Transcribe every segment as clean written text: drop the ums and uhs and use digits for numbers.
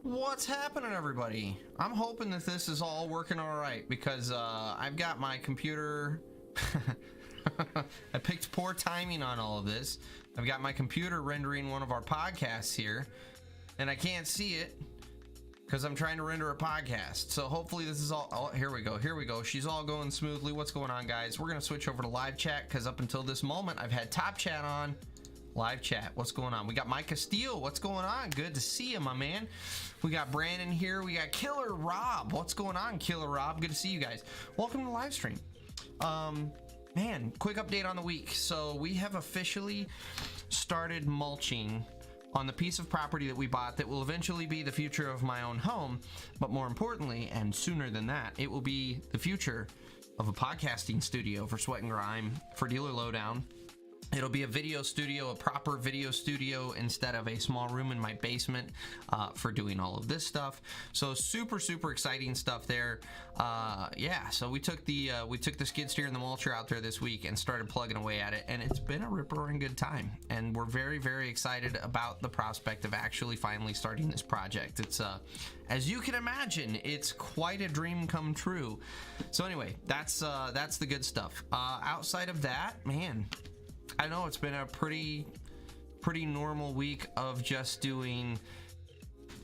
What's happening, everybody? I'm hoping that this is all working all right because I've got my computer. I picked poor timing on all of this. I've got my computer rendering one of our podcasts here, and I can't see it because I'm trying to render a podcast. So hopefully this is all. Oh, here we go. Here we go. She's all going smoothly. What's going on, guys? We're gonna switch over to live chat because up until this moment, I've had top chat on. Live chat, what's going on? We got Mike Castillo, what's going on? Good to see you, my man. We got Brandon here. We got Killer Rob. What's going on, Killer Rob? Good to see you guys. Welcome to the live stream. Man, quick update on the week. So we have officially started mulching on the piece of property that we bought that will eventually be the future of my own home. But more importantly, and sooner than that, it will be the future of a podcasting studio for Sweat Grime, for Dealer Lowdown. It'll be a video studio, a proper video studio, instead of a small room in my basement for doing all of this stuff. So super exciting stuff there. Yeah, so we took the skid steer and the mulcher out there this week and started plugging away at it, and it's been a rip-roaring good time. And we're very excited about the prospect of actually finally starting this project. It's as you can imagine, it's quite a dream come true. So anyway, that's the good stuff. Outside of that, man, I know it's been a pretty normal week of just doing,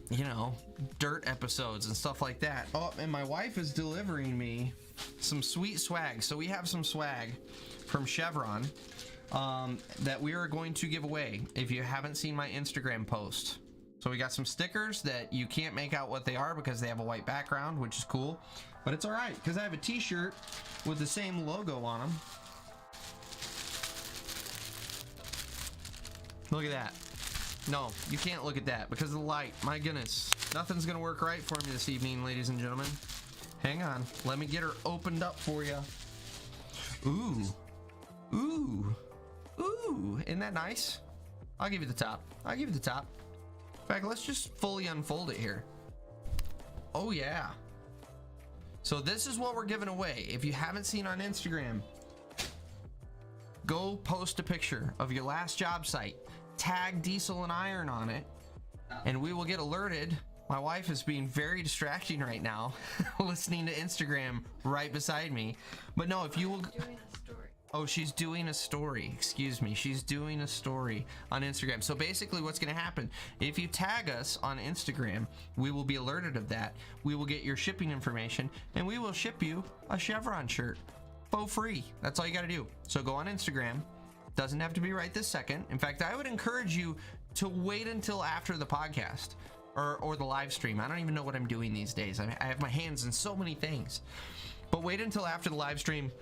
you know, dirt episodes and stuff like that. Oh, and my wife is delivering me some sweet swag. So we have some swag from Chevron that we are going to give away if you haven't seen my Instagram post. So we got some stickers that you can't make out what they are because they have a white background, which is cool. But it's all right because I have a t-shirt with the same logo on them. Look at that. No, you can't look at that because of the light. My goodness. Nothing's going to work right for me this evening, ladies and gentlemen. Hang on. Let me get her opened up for you. Ooh. Ooh. Ooh. Isn't that nice? I'll give you the top. I'll give you the top. In fact, let's just fully unfold it here. Oh, yeah. So this is what we're giving away. If you haven't seen on Instagram, go post a picture of your last job site. Tag Diesel and Iron on it, and we will get alerted. My wife is being very distracting right now, listening to Instagram right beside me. But no, if you will... Oh, she's doing a story. Excuse me. She's doing a story on Instagram. So basically what's going to happen, if you tag us on Instagram, we will be alerted of that. We will get your shipping information, and we will ship you a Chevron shirt for free. That's all you got to do. So go on Instagram. Doesn't have to be right this second. In fact, I would encourage you to wait until after the podcast or the live stream. I don't even know what I'm doing these days. I have my hands in so many things. But wait until after the live stream.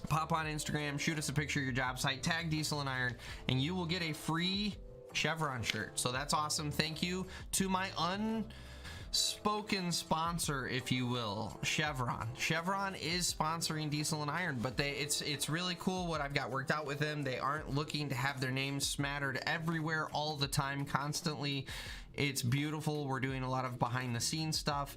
Pop on Instagram, shoot us a picture of your job site, tag Diesel and Iron, and you will get a free Chevron shirt. So that's awesome. Thank you to my unspoken sponsor, if you will, Chevron. Chevron is sponsoring Diesel and Iron, but it's really cool what I've got worked out with them. They aren't looking to have their names smattered everywhere all the time, constantly. It's beautiful. We're doing a lot of behind the scenes stuff.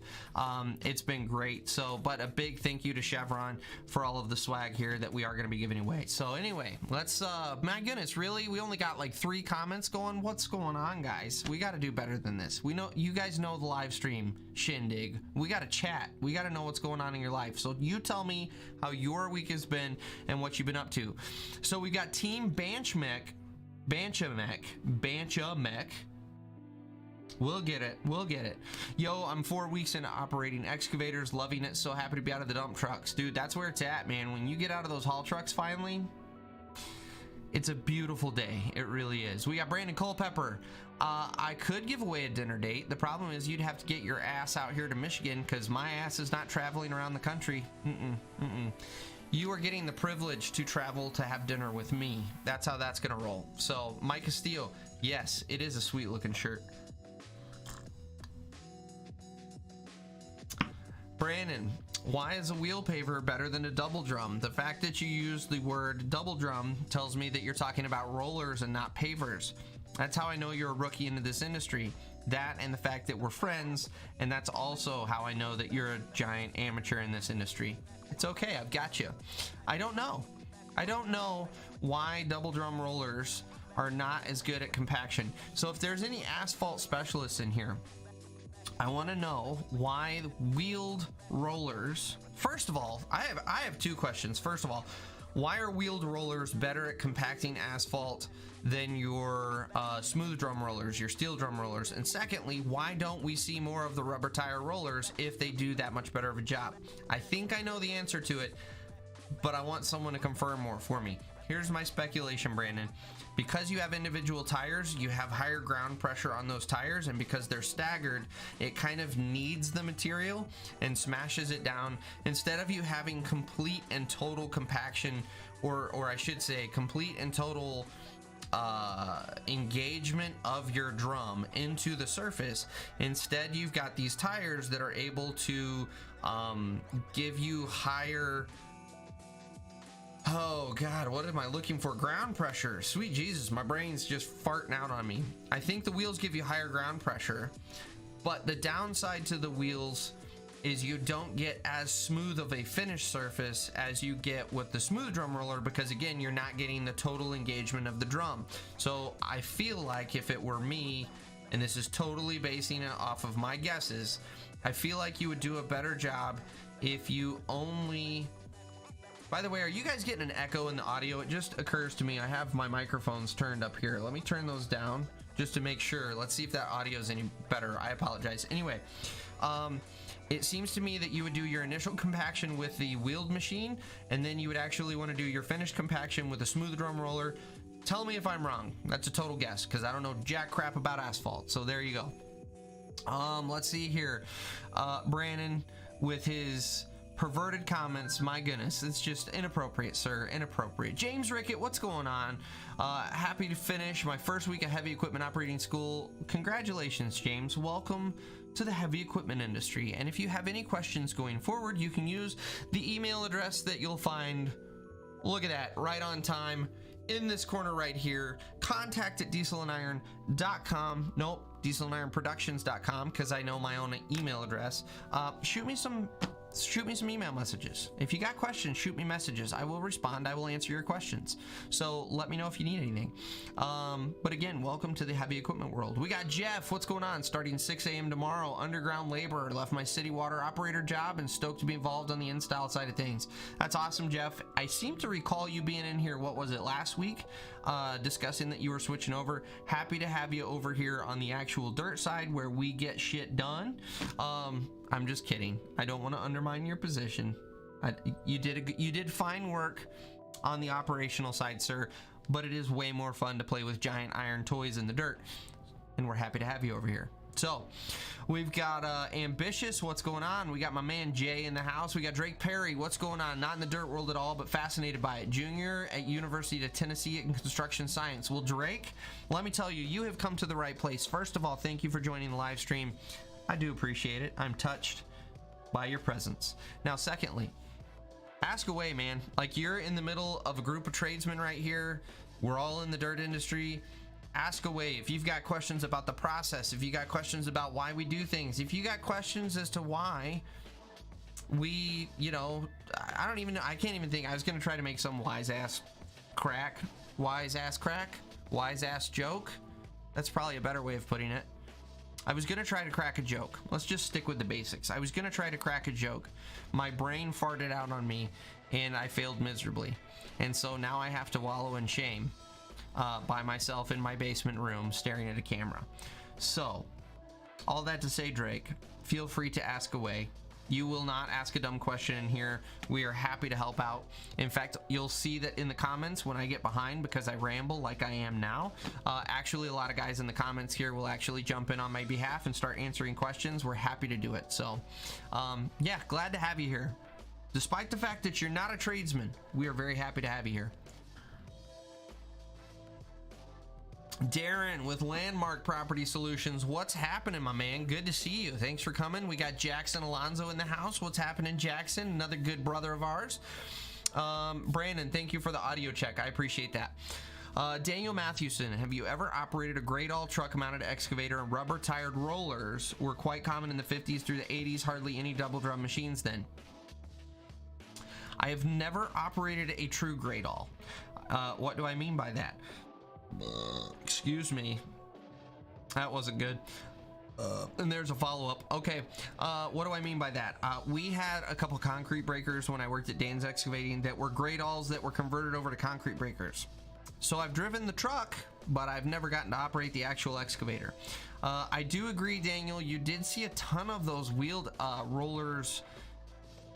It's been great. So, but a big thank you to Chevron for all of the swag here that we are going to be giving away. So anyway, let's, my goodness, really? We only got like 3 comments going. What's going on, guys? We got to do better than this. We know, you guys know the live stream shindig. We got to chat. We got to know what's going on in your life. So you tell me how your week has been and what you've been up to. So we got Team Banchamech. We'll get it. We'll get it. Yo, I'm 4 weeks into operating excavators, loving it. So happy to be out of the dump trucks. Dude, that's where it's at, man. When you get out of those haul trucks finally, it's a beautiful day. It really is. We got Brandon Culpepper. I could give away a dinner date. The problem is you'd have to get your ass out here to Michigan because my ass is not traveling around the country. You are getting the privilege to travel to have dinner with me. That's how that's going to roll. So, Mike Castillo, yes, it is a sweet looking shirt. Brandon, why is a wheel paver better than a double drum? The fact that you use the word double drum tells me that you're talking about rollers and not pavers. That's how I know you're a rookie into this industry. That and the fact that we're friends, and that's also how I know that you're a giant amateur in this industry. It's okay, I've got you. I don't know why double drum rollers are not as good at compaction. So if there's any asphalt specialists in here, I want to know why wheeled rollers. First of all, I have two questions. First of all, why are wheeled rollers better at compacting asphalt than your smooth drum rollers, your steel drum rollers? And secondly, why don't we see more of the rubber tire rollers if they do that much better of a job? I think I know the answer to it, but I want someone to confirm more for me. Here's my speculation, Brandon. Because you have individual tires, you have higher ground pressure on those tires, and because they're staggered, it kind of kneads the material and smashes it down. Instead of you having complete and total compaction, or I should say complete and total engagement of your drum into the surface, instead you've got these tires that are able to give you higher, oh God, what am I looking for? Ground pressure. Sweet Jesus, my brain's just farting out on me. I think the wheels give you higher ground pressure, but the downside to the wheels is you don't get as smooth of a finished surface as you get with the smooth drum roller, because again, you're not getting the total engagement of the drum. So I feel like if it were me, and this is totally basing it off of my guesses, I feel like you would do a better job if you only... By the way, are you guys getting an echo in the audio? It just occurs to me, I have my microphones turned up here. Let me turn those down just to make sure. Let's see if that audio is any better. I apologize. Anyway, it seems to me that you would do your initial compaction with the wheeled machine, and then you would actually want to do your finished compaction with a smooth drum roller. Tell me if I'm wrong. That's a total guess, because I don't know jack crap about asphalt. So there you go. Let's see here. Brandon with his perverted comments, my goodness, it's just inappropriate, sir, inappropriate. James Rickett, what's going on? Happy to finish my first week of heavy equipment operating school. Congratulations, James. Welcome to the heavy equipment industry. And if you have any questions going forward, you can use the email address that you'll find, look at that, right on time in this corner right here. Contact at dieselandiron.com. Nope, dieselandironproductions.com, because I know my own email address. Shoot me some email messages. If you got questions, shoot me messages. I will respond. I will answer your questions. So let me know if you need anything. But again, welcome to the heavy equipment world. We got Jeff. What's going on? Starting 6 a.m. tomorrow. Underground laborer. Left my city water operator job and stoked to be involved on the install side of things. That's awesome, Jeff. I seem to recall you being in here, what was it, last week? Discussing that you were switching over. Happy to have you over here on the actual dirt side where we get shit done. I'm just kidding. I don't want to undermine your position. You did fine work on the operational side, sir, but it is way more fun to play with giant iron toys in the dirt, and we're happy to have you over here. So we've got Ambitious, what's going on? We got my man Jay in the house. We got Drake Perry, what's going on? Not in the dirt world at all, but fascinated by it. Junior at University of Tennessee in construction science. Well, Drake, let me tell you, you have come to the right place. First of all, thank you for joining the live stream. I do appreciate it. I'm touched by your presence. Now, secondly, ask away, man. Like, you're in the middle of a group of tradesmen right here. We're all in the dirt industry. Ask away. If you've got questions about the process, if you got questions about why we do things, if you got questions as to why we, you know, I don't even know. I can't even think. I was going to try to make some wise ass crack, wise ass joke. That's probably a better way of putting it. I was going to try to crack a joke. Let's just stick with the basics. I was going to try to crack a joke. My brain farted out on me, and I failed miserably. And so now I have to wallow in shame by myself in my basement room staring at a camera. So, all that to say, Drake, feel free to ask away. You will not ask a dumb question in here. We are happy to help out. In fact, you'll see that in the comments when I get behind, because I ramble like I am now. Actually, a lot of guys in the comments here will actually jump in on my behalf and start answering questions. We're happy to do it. So, yeah, glad to have you here. Despite the fact that you're not a tradesman, we are very happy to have you here. Darren with Landmark Property Solutions, what's happening, my man? Good to see you. Thanks for coming. We got Jackson Alonzo in the house. What's happening, Jackson? Another good brother of ours. Brandon, thank you for the audio check. I appreciate that. Daniel Mathewson, have you ever operated a Great All truck-mounted excavator, and rubber-tired rollers were quite common in the 50s through the 80s, hardly any double drum machines then? I have never operated a true Great All. What do I mean by that? Excuse me. That wasn't good. And there's a follow-up. Okay, what do I mean by that? We had a couple concrete breakers when I worked at Dan's Excavating that were grade alls that were converted over to concrete breakers. So I've driven the truck, but I've never gotten to operate the actual excavator. I do agree, Daniel, you did see a ton of those wheeled rollers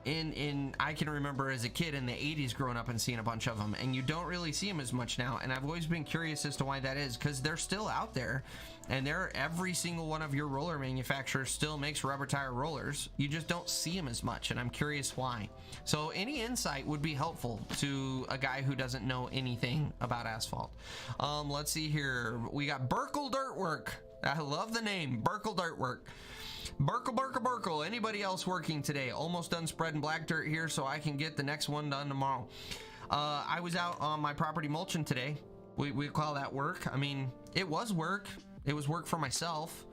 in I can remember as a kid in the 80s growing up and seeing a bunch of them, and you don't really see them as much now. And I've always been curious as to why that is, because they're still out there, and every single one of your roller manufacturers still makes rubber tire rollers. You just don't see them as much, and I'm curious why. So any insight would be helpful to a guy who doesn't know anything about asphalt. Let's see here. We got Burkle Dirtwork. I love the name, Burkle Dirtwork. Burkle. Anybody else working today? Almost done spreading black dirt here so I can get the next one done tomorrow. I was out on my property mulching today. We call that work. I mean, it was work. It was work for myself,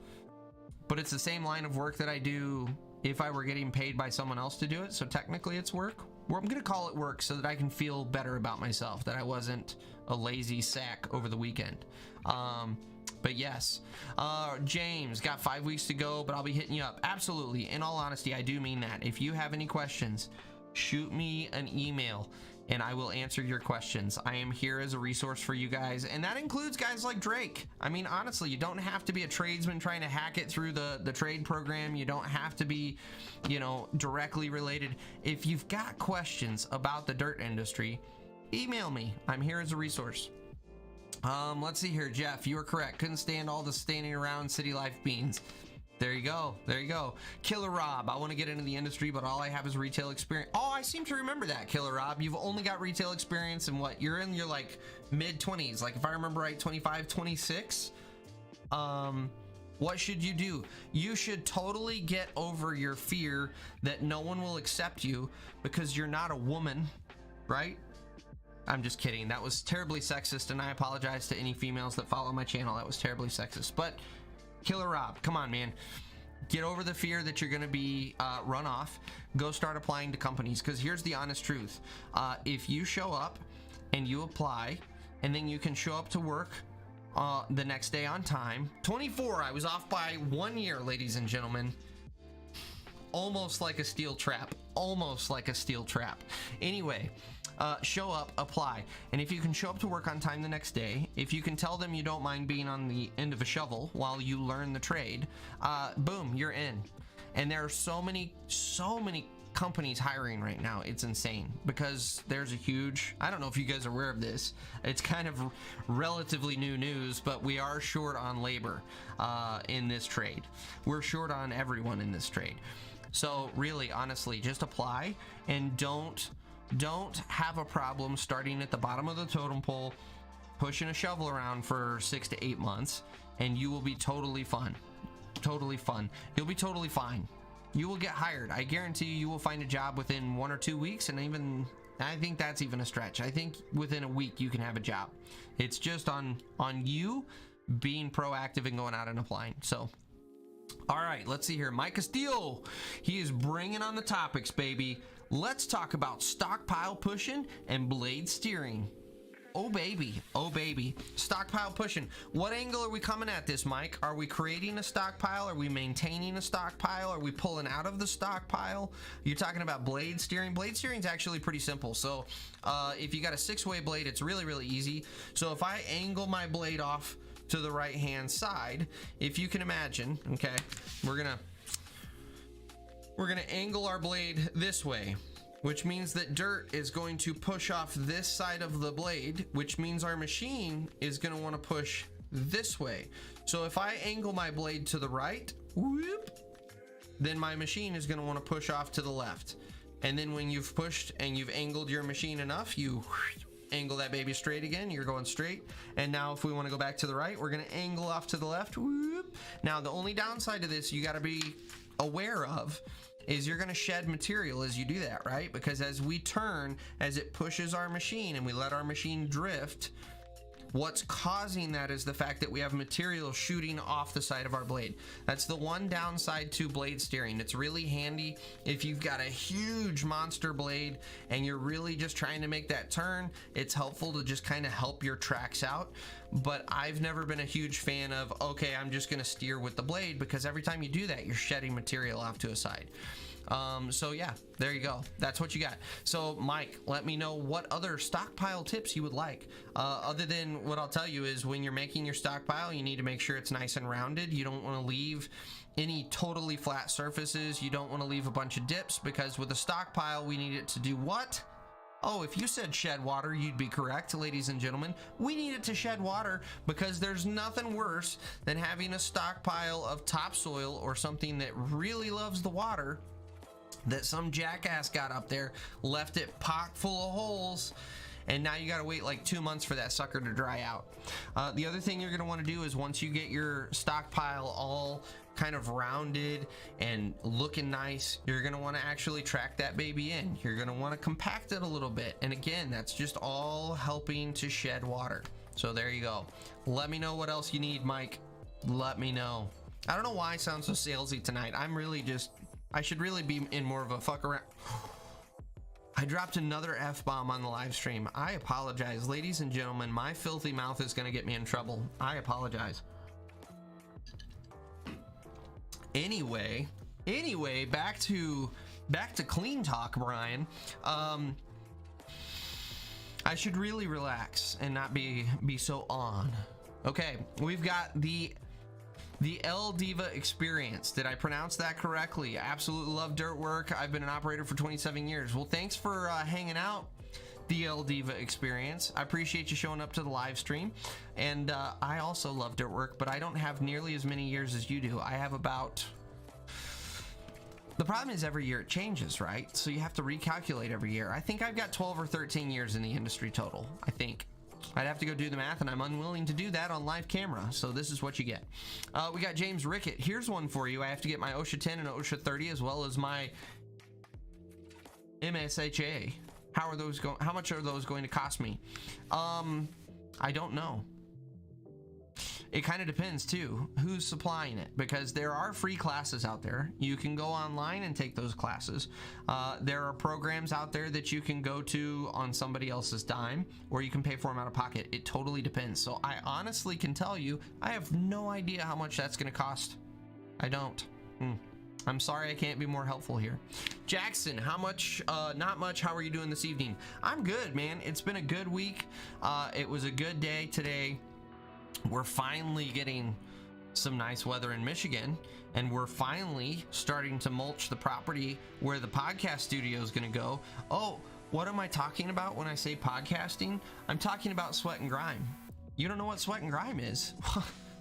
but it's the same line of work that I do if I were getting paid by someone else to do it. So technically it's work. I'm gonna call it work so that I can feel better about myself, that I wasn't a lazy sack over the weekend. But yes, James, got 5 weeks to go, but I'll be hitting you up. Absolutely. In all honesty, I do mean that. If you have any questions, shoot me an email and I will answer your questions. I am here as a resource for you guys, and that includes guys like Drake. I mean, honestly, you don't have to be a tradesman trying to hack it through the trade program. You don't have to be, you know, directly related. If you've got questions about the dirt industry, email me. I'm here as a resource. Let's see here. Jeff, you are correct. Couldn't stand all the standing around city life beans. There you go. There you go. Killer Rob, I want to get into the industry, but all I have is retail experience. Oh, I seem to remember that, Killer Rob. You've only got retail experience in what? You're in your like mid-20s. Like if I remember right, 25, 26. What should you do? You should totally get over your fear that no one will accept you because you're not a woman, right? I'm just kidding. That was terribly sexist, and I apologize to any females that follow my channel. That was terribly sexist. But Killer Rob, come on, man. Get over the fear that you're going to be run off. Go start applying to companies, because here's the honest truth. If you show up and you apply, and then you can show up to work the next day on time. 24, I was off by 1 year, ladies and gentlemen. Almost like a steel trap. Almost like a steel trap. Anyway, show up, apply, and if you can show up to work on time the next day, if you can tell them you don't mind being on the end of a shovel while you learn the trade, boom, you're in. And there are so many companies hiring right now. It's insane, because there's a huge, I don't know if you guys are aware of this, it's kind of relatively new news, but we are short on labor in this trade. We're short on everyone in this trade. So really, honestly, just apply, and don't have a problem starting at the bottom of the totem pole, pushing a shovel around for 6 to 8 months, and you will be totally fun. Totally fun. You'll be totally fine. You will get hired. I guarantee you will find a job within 1 or 2 weeks, and even, I think that's even a stretch. I think within a week you can have a job. It's just on you being proactive and going out and applying. So, all right, let's see here. Mike Castillo, he is bringing on the topics, baby. Let's talk about stockpile pushing and blade steering. Oh baby, oh baby. Stockpile pushing. What angle are we coming at this, Mike? Are we creating a stockpile? Are we maintaining a stockpile? Are we pulling out of the stockpile? You're talking about blade steering. Blade steering is actually pretty simple. So if you got a 6-way blade, it's really, really easy. So if I angle my blade off to the right hand side, if you can imagine, okay, we're gonna angle our blade this way, which means that dirt is going to push off this side of the blade, which means our machine is going to want to push this way. So if I angle my blade to the right, whoop, then my machine is going to want to push off to the left. And then when you've pushed and you've angled your machine enough, you angle that baby straight again, you're going straight. And now if we want to go back to the right, we're going to angle off to the left. Whoop. Now the only downside to this you got to be aware of is you're going to shed material as you do that, right? Because as we turn, as it pushes our machine and we let our machine drift, What's causing that is the fact that we have material shooting off the side of our blade. That's the one downside to blade steering. It's really handy if you've got a huge monster blade and you're really just trying to make that turn. It's helpful to just kind of help your tracks out. But I've never been a huge fan of, okay, I'm just going to steer with the blade, because every time you do that, you're shedding material off to a side. So yeah, there you go. That's what you got. So Mike, let me know what other stockpile tips you would like. Other than what I'll tell you is, when you're making your stockpile, you need to make sure it's nice and rounded. You don't want to leave any totally flat surfaces. You don't want to leave a bunch of dips, because with a stockpile, we need it to do what? Oh, if you said shed water, you'd be correct, ladies and gentlemen. We need it to shed water, because there's nothing worse than having a stockpile of topsoil or something that really loves the water that some jackass got up there, left it pock full of holes, and now you got to wait like 2 months for that sucker to dry out. The other thing you're going to want to do is, once you get your stockpile all kind of rounded and looking nice, you're going to want to actually track that baby in. You're going to want to compact it a little bit, and again, that's just all helping to shed water. So there you go. Let me know what else you need, Mike. Let me know. I don't know why I sound so salesy tonight. I should really be in more of a fuck around. I dropped another F-bomb on the live stream. I apologize, ladies and gentlemen. My filthy mouth is going to get me in trouble. I apologize. Anyway, back to clean talk, Brian. I should really relax and not be so on. Okay, we've got the El Diva experience. Did I pronounce that correctly? I absolutely love dirt work. I've been an operator for 27 years. Well, thanks for hanging out, the El Diva experience. I appreciate you showing up to the live stream. And I also love dirt work, but I don't have nearly as many years as you do. I have about... The problem is every year it changes, right? So you have to recalculate every year. I think I've got 12 or 13 years in the industry total, I think. I'd have to go do the math, and I'm unwilling to do that on live camera, so this is what you get. We got James Rickett. Here's one for you. I have to get my OSHA 10 and OSHA 30, as well as my MSHA. How much are those going to cost me? I don't know. It kind of depends too who's supplying it, because there are free classes out there. You can go online and take those classes. There are programs out there that you can go to on somebody else's dime, or you can pay for them out of pocket. It totally depends. So I honestly can tell you, I have no idea how much that's going to cost. I don't. I'm sorry I can't be more helpful here. Jackson, how much? Not much. How are you doing this evening? I'm good, man. It's been a good week. It was a good day today. We're finally getting some nice weather in Michigan, and we're finally starting to mulch the property where the podcast studio is going to go. Oh, what am I talking about when I say podcasting? I'm talking about Sweat and Grime. You don't know what Sweat and Grime is?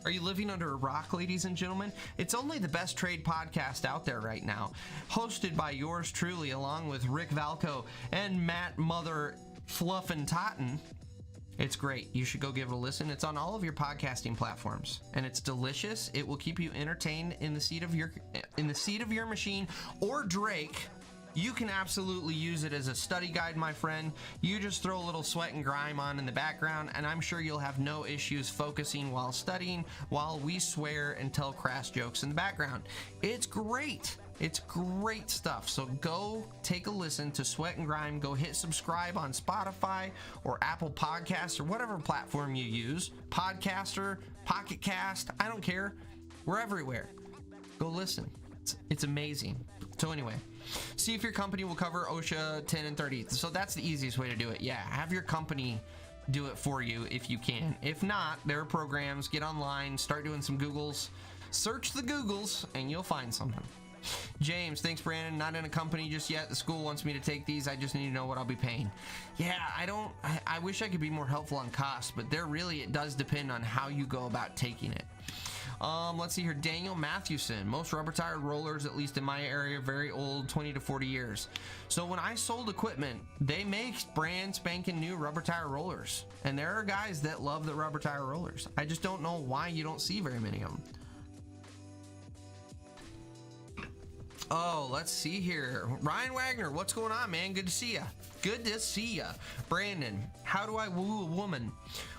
Are you living under a rock, ladies and gentlemen? It's only the best trade podcast out there right now, hosted by yours truly, along with Rick Valco and Matt Mother Fluffin' Totten. It's great. You should go give it a listen. It's on all of your podcasting platforms, and it's delicious. It will keep you entertained in the seat of your machine or Drake. You can absolutely use it as a study guide, my friend. You just throw a little Sweat and Grime on in the background, and I'm sure you'll have no issues focusing while studying, while we swear and tell crass jokes in the background. It's great. It's great stuff. So go take a listen to Sweat and Grime. Go hit subscribe on Spotify or Apple Podcasts or whatever platform you use. Podcaster, Pocket Cast, I don't care. We're everywhere. Go listen. It's amazing. So anyway, see if your company will cover OSHA 10 and 30. So that's the easiest way to do it. Yeah, have your company do it for you if you can. If not, there are programs. Get online, start doing some Googles. Search the Googles and you'll find something. James, thanks Brandon. Not in a company just yet. The school wants me to take these. I just need to know what I'll be paying. Yeah, I wish I could be more helpful on cost, but it does depend on how you go about taking it. Let's see here. Daniel Mathewson. Most rubber tire rollers, at least in my area, very old, 20 to 40 years. So when I sold equipment, they make brand spanking new rubber tire rollers. And there are guys that love the rubber tire rollers. I just don't know why you don't see very many of them. Oh, let's see here. Ryan Wagner, what's going on, man? Good to see ya. Good to see ya. Brandon, how do I woo a woman?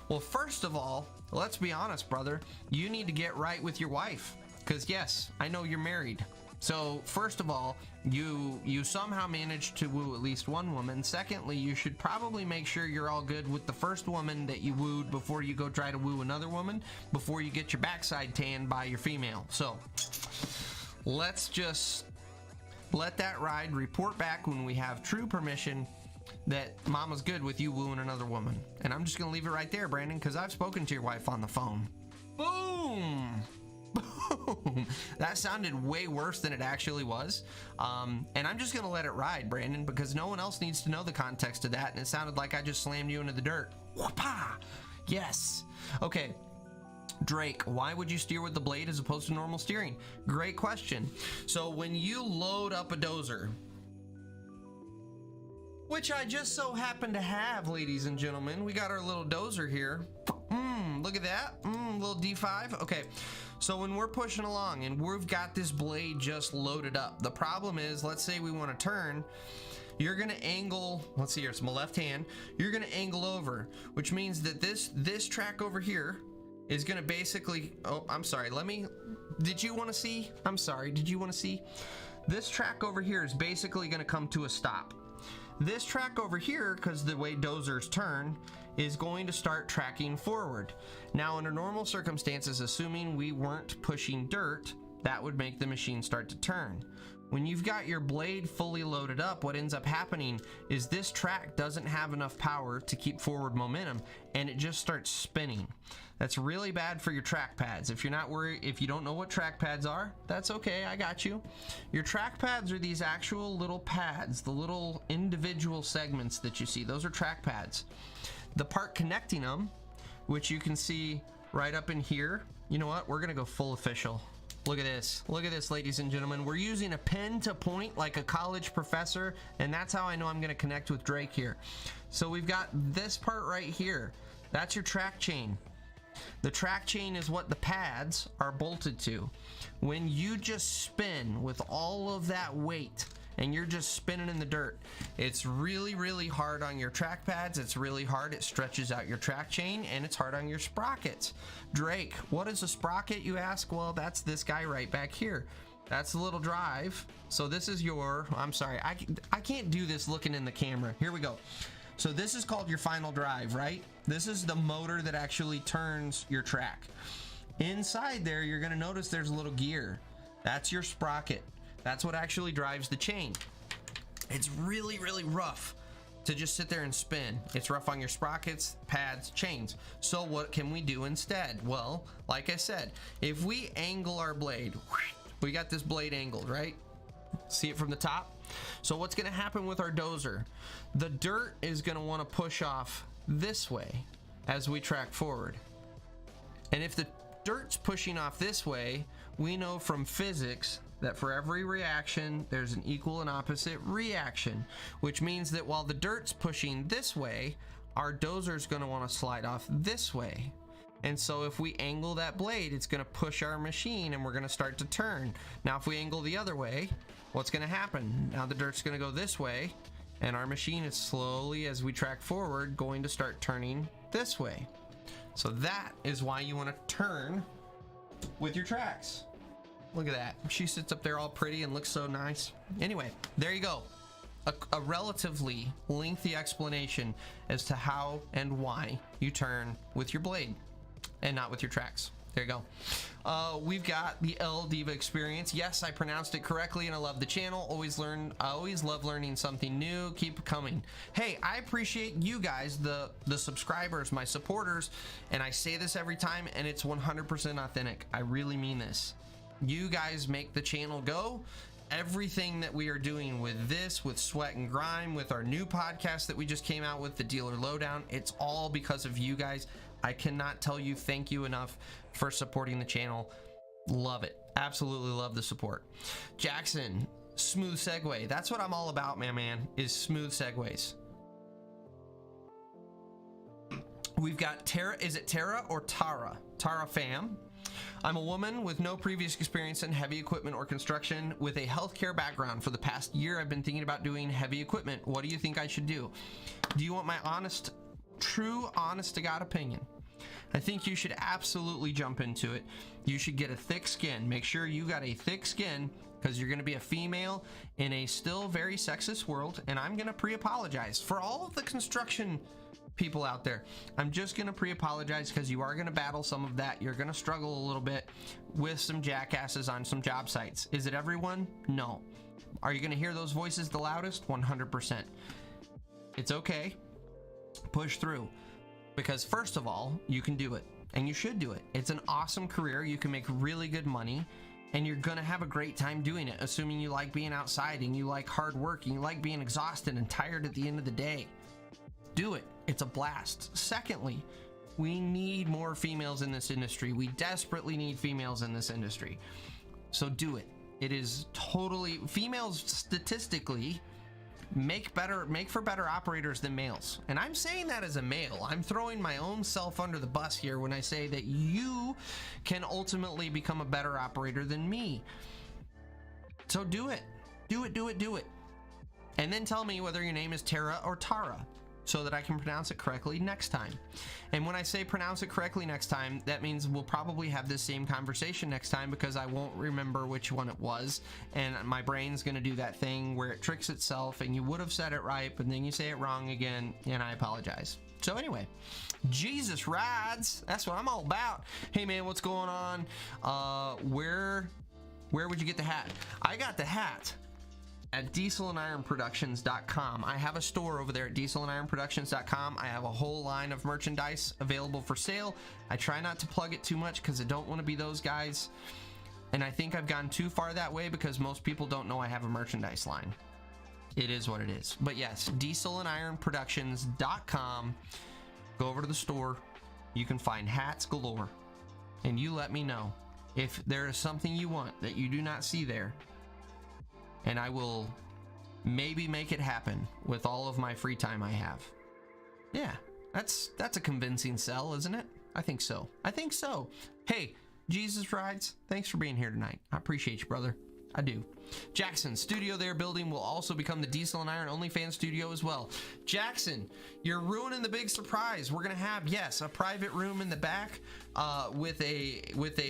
Well, first of all, let's be honest, brother. You need to get right with your wife. Because yes, I know you're married. So first of all, you somehow managed to woo at least one woman. Secondly, you should probably make sure you're all good with the first woman that you wooed before you go try to woo another woman, before you get your backside tanned by your female. So let's just let that ride. Report back when we have true permission that mama's good with you wooing another woman. And I'm just gonna leave it right there, Brandon, because I've spoken to your wife on the phone. Boom! Boom! That sounded way worse than it actually was. And I'm just gonna let it ride, Brandon, because no one else needs to know the context of that, and it sounded like I just slammed you into the dirt. Whoopah! Yes. Okay. Drake, why would you steer with the blade as opposed to normal steering? Great question. So when you load up a dozer, which I just so happen to have, ladies and gentlemen, we got our little dozer here. Look at that, little D5. Okay, so when we're pushing along and we've got this blade just loaded up, the problem is, let's say we want to turn, you're gonna angle, let's see here, it's my left hand, you're gonna angle over, which means that this track over here is gonna basically, oh, I'm sorry, did you want to see? I'm sorry, did you want to see? This track over here is basically gonna come to a stop. This track over here, because the way dozers turn, is going to start tracking forward. Now, under normal circumstances, assuming we weren't pushing dirt, that would make the machine start to turn. When you've got your blade fully loaded up, what ends up happening is this track doesn't have enough power to keep forward momentum, and it just starts spinning. That's really bad for your track pads. If you're not worried, if you don't know what track pads are, that's okay, I got you. Your track pads are these actual little pads, the little individual segments that you see. Those are track pads. The part connecting them, which you can see right up in here, you know what? We're gonna go full official. Look at this. Look at this, ladies and gentlemen. We're using a pen to point like a college professor, and that's how I know I'm gonna connect with Drake here. So we've got this part right here. That's your track chain. The track chain is what the pads are bolted to. When you just spin with all of that weight and you're just spinning in the dirt, it's really, really hard on your track pads. It's really hard. It stretches out your track chain, and it's hard on your sprockets. Drake, what is a sprocket, you ask? Well, that's this guy right back here. That's the little drive. So this is your, I'm sorry, I can't do this looking in the camera. Here we go. So this is called your final drive, right? This is the motor that actually turns your track. Inside there, you're gonna notice there's a little gear. That's your sprocket. That's what actually drives the chain. It's really, really rough to just sit there and spin. It's rough on your sprockets, pads, chains. So what can we do instead? Well, like I said, if we angle our blade, we got this blade angled, right? See it from the top? So what's gonna happen with our dozer? The dirt is gonna wanna push off this way as we track forward. And if the dirt's pushing off this way, we know from physics that for every reaction, there's an equal and opposite reaction, which means that while the dirt's pushing this way, our dozer's gonna wanna slide off this way. And so if we angle that blade, it's gonna push our machine and we're gonna start to turn. Now, if we angle the other way, what's gonna happen? Now the dirt's gonna go this way, and our machine is slowly, as we track forward, going to start turning this way. So that is why you wanna turn with your tracks. Look at that. She sits up there all pretty and looks so nice. Anyway, there you go. A relatively lengthy explanation as to how and why you turn with your blade and not with your tracks. There you go. We've got the L Diva experience. Yes, I pronounced it correctly, and I love the channel. I always love learning something new. Keep coming. Hey, I appreciate you guys, the subscribers, my supporters, and I say this every time, and it's 100% authentic. I really mean this. You guys make the channel go. Everything that we are doing with this, with Sweat and Grime, with our new podcast that we just came out with, the Dealer Lowdown, it's all because of you guys. I cannot tell you thank you enough for supporting the channel. Love it. Absolutely love the support. Jackson, smooth segue. That's what I'm all about, man, is smooth segues. We've got Tara. Is it Tara or Tara? Tara fam. I'm a woman with no previous experience in heavy equipment or construction with a healthcare background. For the past year, I've been thinking about doing heavy equipment. What do you think I should do? Do you want my honest to God opinion? I think you should absolutely jump into it. You should get a thick skin. Make sure you got a thick skin, because you're going to be a female in a still very sexist world. And I'm going to pre-apologize for all of the construction people out there. I'm just going to pre-apologize because you are going to battle some of that. You're going to struggle a little bit with some jackasses on some job sites. Is it everyone? No. Are you going to hear those voices the loudest? 100%. It's okay. Push through. Because first of all, you can do it. And you should do it. It's an awesome career. You can make really good money. And you're going to have a great time doing it, assuming you like being outside and you like hard work and you like being exhausted and tired at the end of the day. Do it. It's a blast. Secondly, we need more females in this industry. We desperately need females in this industry. So do it. It is totally, females statistically make for better operators than males. And I'm saying that as a male. I'm throwing my own self under the bus here when I say that you can ultimately become a better operator than me. So do it. Do it, do it, do it. And then tell me whether your name is Tara or Tara, so that I can pronounce it correctly next time. And when I say pronounce it correctly next time, that means we'll probably have this same conversation next time, because I won't remember which one it was, and my brain's gonna do that thing where it tricks itself and you would have said it right, but then you say it wrong again, and I apologize. So anyway, Jesus rides. That's what I'm all about. Hey man, what's going on? Where would you get the hat? I got the hat at dieselandironproductions.com. I have a store over there at dieselandironproductions.com. I have a whole line of merchandise available for sale. I try not to plug it too much because I don't want to be those guys. And I think I've gone too far that way because most people don't know I have a merchandise line. It is what it is. But yes, dieselandironproductions.com. Go over to the store. You can find hats galore. And you let me know if there is something you want that you do not see there. And I will maybe make it happen with all of my free time I have. Yeah, that's a convincing sell, isn't it? I think so. I think so. Hey, Jesus Rides, thanks for being here tonight. I appreciate you, brother. I do. Jackson, studio they're building will also become the Diesel and Iron OnlyFans studio as well. Jackson, you're ruining the big surprise. We're gonna have, yes, a private room in the back with a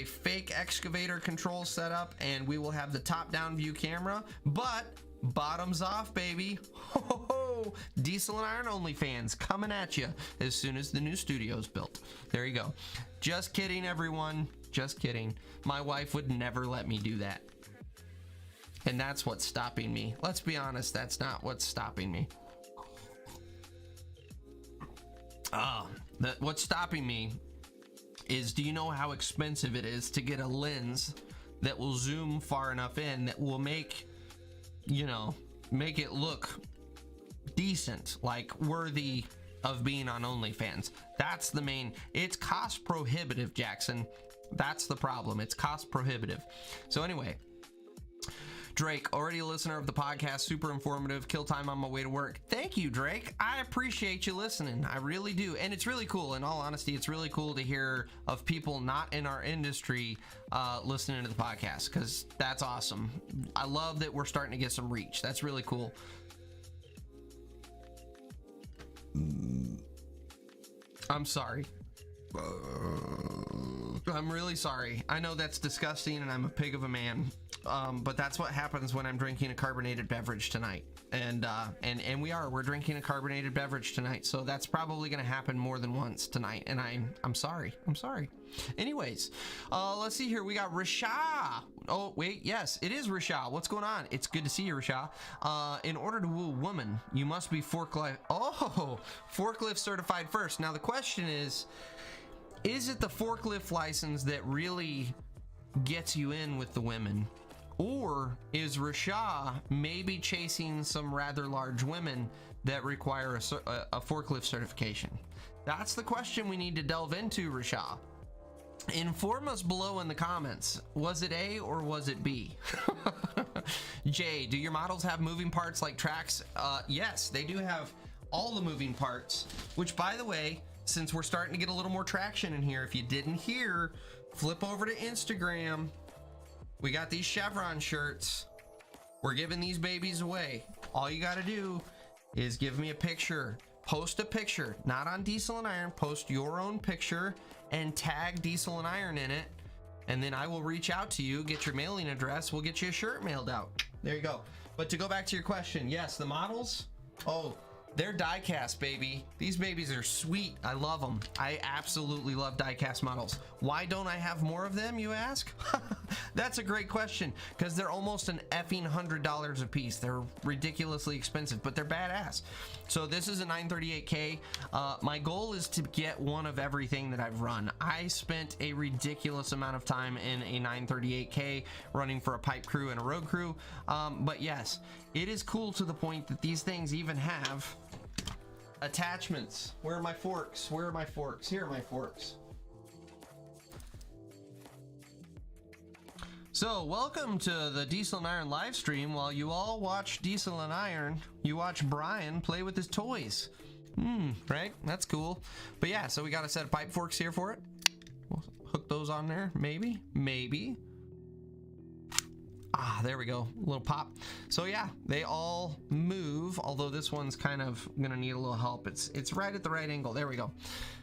fake excavator control setup, and we will have the top-down view camera, but bottoms off, baby. Ho, ho, ho. Diesel and Iron OnlyFans coming at you as soon as the new studio's built. There you go. Just kidding, everyone. Just kidding. My wife would never let me do that. And that's what's stopping me. Let's be honest, that's not what's stopping me. What's stopping me is, do you know how expensive it is to get a lens that will zoom far enough in that will make it look decent, like worthy of being on OnlyFans? That's the main, it's cost prohibitive, Jackson. That's the problem. It's cost prohibitive. So anyway, Drake, already a listener of the podcast, super informative, kill time on my way to work. Thank you, Drake. I appreciate you listening. I really do. And it's really cool. In all honesty, it's really cool to hear of people not in our industry listening to the podcast, because that's awesome. I love that we're starting to get some reach. That's really cool. I'm sorry. I'm really sorry. I know that's disgusting and I'm a pig of a man. But that's what happens when I'm drinking a carbonated beverage tonight. And we're drinking a carbonated beverage tonight. So that's probably going to happen more than once tonight. And I'm sorry. I'm sorry. Anyways, let's see here. We got Rasha. Oh, wait. Yes, it is Rasha. What's going on? It's good to see you, Rasha. In order to woo a woman, you must be forklift certified first. Now, the question is it the forklift license that really gets you in with the women? Or is Rasha maybe chasing some rather large women that require a forklift certification? That's the question we need to delve into, Rasha. Inform us below in the comments. Was it A or was it B? Jay, do your models have moving parts like tracks? Yes, they do have all the moving parts, which, by the way, since we're starting to get a little more traction in here, if you didn't hear, flip over to Instagram. We got these chevron shirts. We're giving these babies away. All you got to do is give me a picture. Post a picture, not on Diesel and Iron. Post your own picture and tag Diesel and Iron in it, and then I will reach out to you, get your mailing address, we'll get you a shirt mailed out. There you go. But to go back to your question, yes, the models, oh, they're die cast, baby. These babies are sweet. I love them. I absolutely love die cast models. Why don't I have more of them, you ask? That's a great question, because they're almost an effing $100 a piece. They're ridiculously expensive, but they're badass. So this is a 938K. My goal is to get one of everything that I've run. I spent a ridiculous amount of time in a 938K running for a pipe crew and a road crew. But yes, it is cool to the point that these things even have attachments. Where are my forks? Where are my forks? Here are my forks. So welcome to the Diesel and Iron live stream. While you all watch Diesel and Iron, you watch Brian play with his toys. Right? That's cool. But yeah, so we got a set of pipe forks here for it. We'll hook those on there. Maybe. Ah, there we go. A little pop. So yeah, they all move, although this one's kind of gonna need a little help. It's right at the right angle. There we go.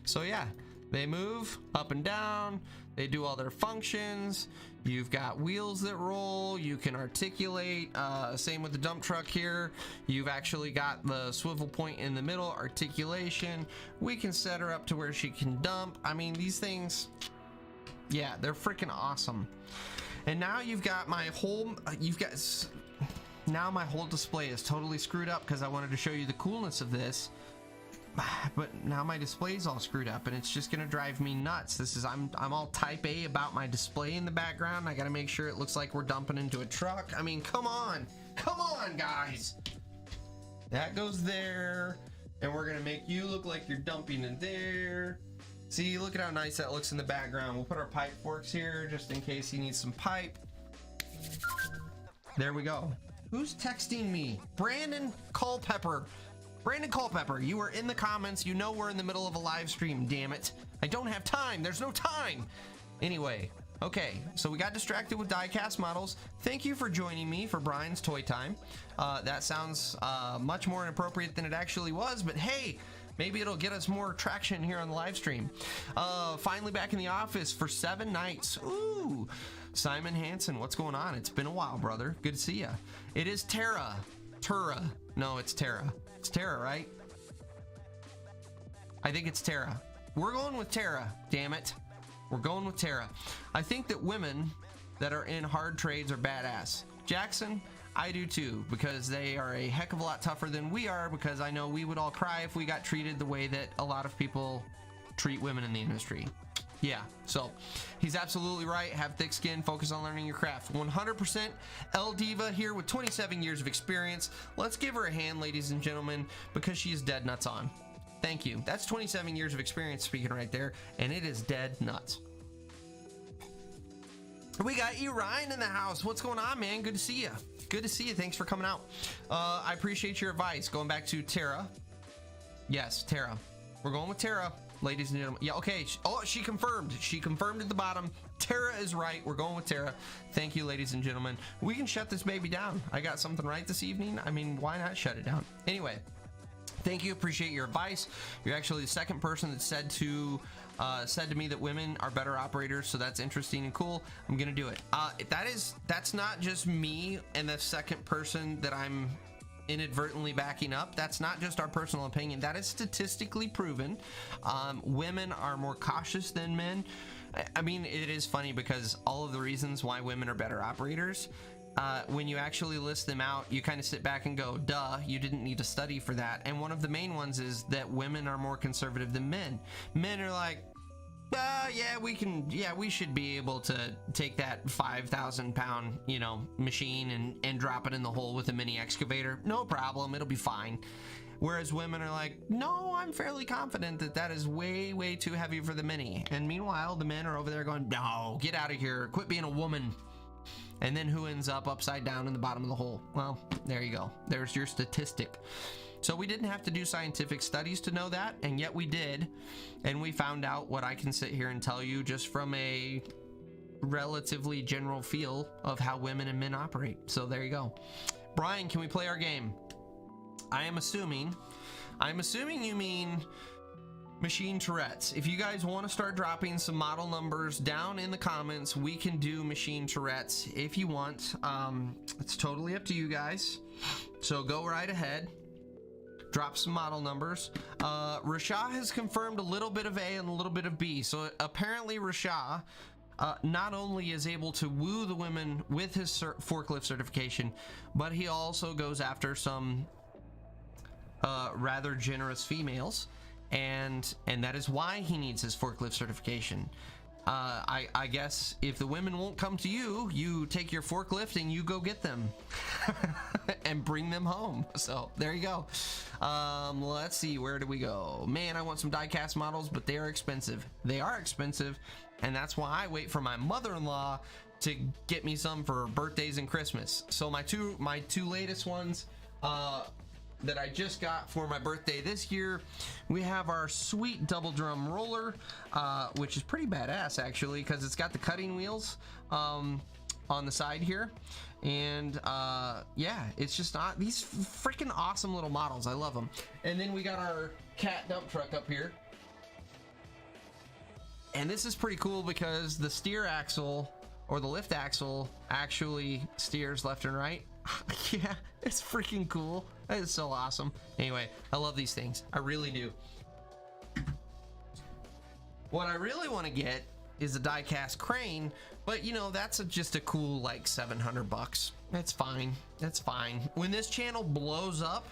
So yeah, they move up and down. They do all their functions. You've got wheels that roll. You can articulate. Same with the dump truck here. You've actually got the swivel point in the middle, articulation. We can set her up to where she can dump. I mean, these things, yeah, they're freaking awesome. And now you've got my whole, now my whole display is totally screwed up because I wanted to show you the coolness of this. But now my display's all screwed up and it's just gonna drive me nuts. This is, I'm all type A about my display in the background. I gotta make sure it looks like we're dumping into a truck. I mean, come on guys. That goes there, and we're gonna make you look like you're dumping in there. See, look at how nice that looks in the background. We'll put our pipe forks here just in case he needs some pipe. There we go. Who's texting me? Brandon Culpepper. Brandon Culpepper, you are in the comments. You know we're in the middle of a live stream, damn it. I don't have time. There's no time. Anyway, okay, so we got distracted with die-cast models. Thank you for joining me for Brian's Toy Time. That sounds much more inappropriate than it actually was, but hey, maybe it'll get us more traction here on the live stream. Finally back in the office for 7 nights. Ooh, Simon Hansen, what's going on? It's been a while, brother. Good to see ya. It is Tara. No, it's Tara. It's Tara, right? I think it's Tara. We're going with Tara, damn it. We're going with Tara. I think that women that are in hard trades are badass. Jackson, I do too, because they are a heck of a lot tougher than we are, because I know we would all cry if we got treated the way that a lot of people treat women in the industry. Yeah, so he's absolutely right. Have thick skin, focus on learning your craft. 100% El Diva here with 27 years of experience. Let's give her a hand, ladies and gentlemen, because she is dead nuts on. Thank you. That's 27 years of experience speaking right there, and it is dead nuts. We got you, Ryan, in the house. What's going on, man? Good to see you. Good to see you. Thanks for coming out. I appreciate your advice. Going back to Tara. Yes, Tara. We're going with Tara, ladies and gentlemen. Yeah, okay. Oh, she confirmed. She confirmed at the bottom. Tara is right. We're going with Tara. Thank you, ladies and gentlemen. We can shut this baby down. I got something right this evening. I mean, why not shut it down? Anyway, thank you. Appreciate your advice. You're actually the second person that said to me that women are better operators, so that's interesting and cool. I'm gonna do it. That's not just me and the second person that I'm inadvertently backing up. That's not just our personal opinion. That is statistically proven. Women are more cautious than men. I mean, it is funny because all of the reasons why women are better operators, when you actually list them out, you kind of sit back and go, duh, you didn't need to study for that. And one of the main ones is that women are more conservative than men. Men are like, yeah, we should be able to take that 5,000 pound, machine and drop it in the hole with a mini excavator. No problem. It'll be fine. Whereas women are like, no, I'm fairly confident that that is way, way too heavy for the mini. And meanwhile, the men are over there going, no, get out of here. Quit being a woman. And then who ends up upside down in the bottom of the hole? Well, there you go. There's your statistic. So we didn't have to do scientific studies to know that, and yet we did. And we found out what I can sit here and tell you just from a relatively general feel of how women and men operate. So there you go. Brian, can we play our game? I'm assuming you mean machine Tourette's. If you guys want to start dropping some model numbers down in the comments, we can do machine Tourette's if you want. It's totally up to you guys, so go right ahead, drop some model numbers. Rasha has confirmed a little bit of A and a little bit of B, so apparently Rasha not only is able to woo the women with his forklift certification, but he also goes after some rather generous females, and that is why he needs his forklift certification. I guess if the women won't come to you, you take your forklift and you go get them and bring them home. So there you go. Let's see, where do we go? Man, I want some die-cast models, but they are expensive. They are expensive, and that's why I wait for my mother-in-law to get me some for birthdays and Christmas. So my two latest ones that I just got for my birthday this year, we have our sweet double drum roller, which is pretty badass actually, because it's got the cutting wheels on the side here, and yeah, it's just not these freaking awesome little models. I love them. And then we got our cat dump truck up here, and this is pretty cool because the steer axle, or the lift axle, actually steers left and right. Yeah, it's freaking cool. That is so awesome. Anyway, I love these things. I really do. What I really want to get is a die-cast crane, but you know, that's just a cool like 700 bucks. That's fine. That's fine. When this channel blows up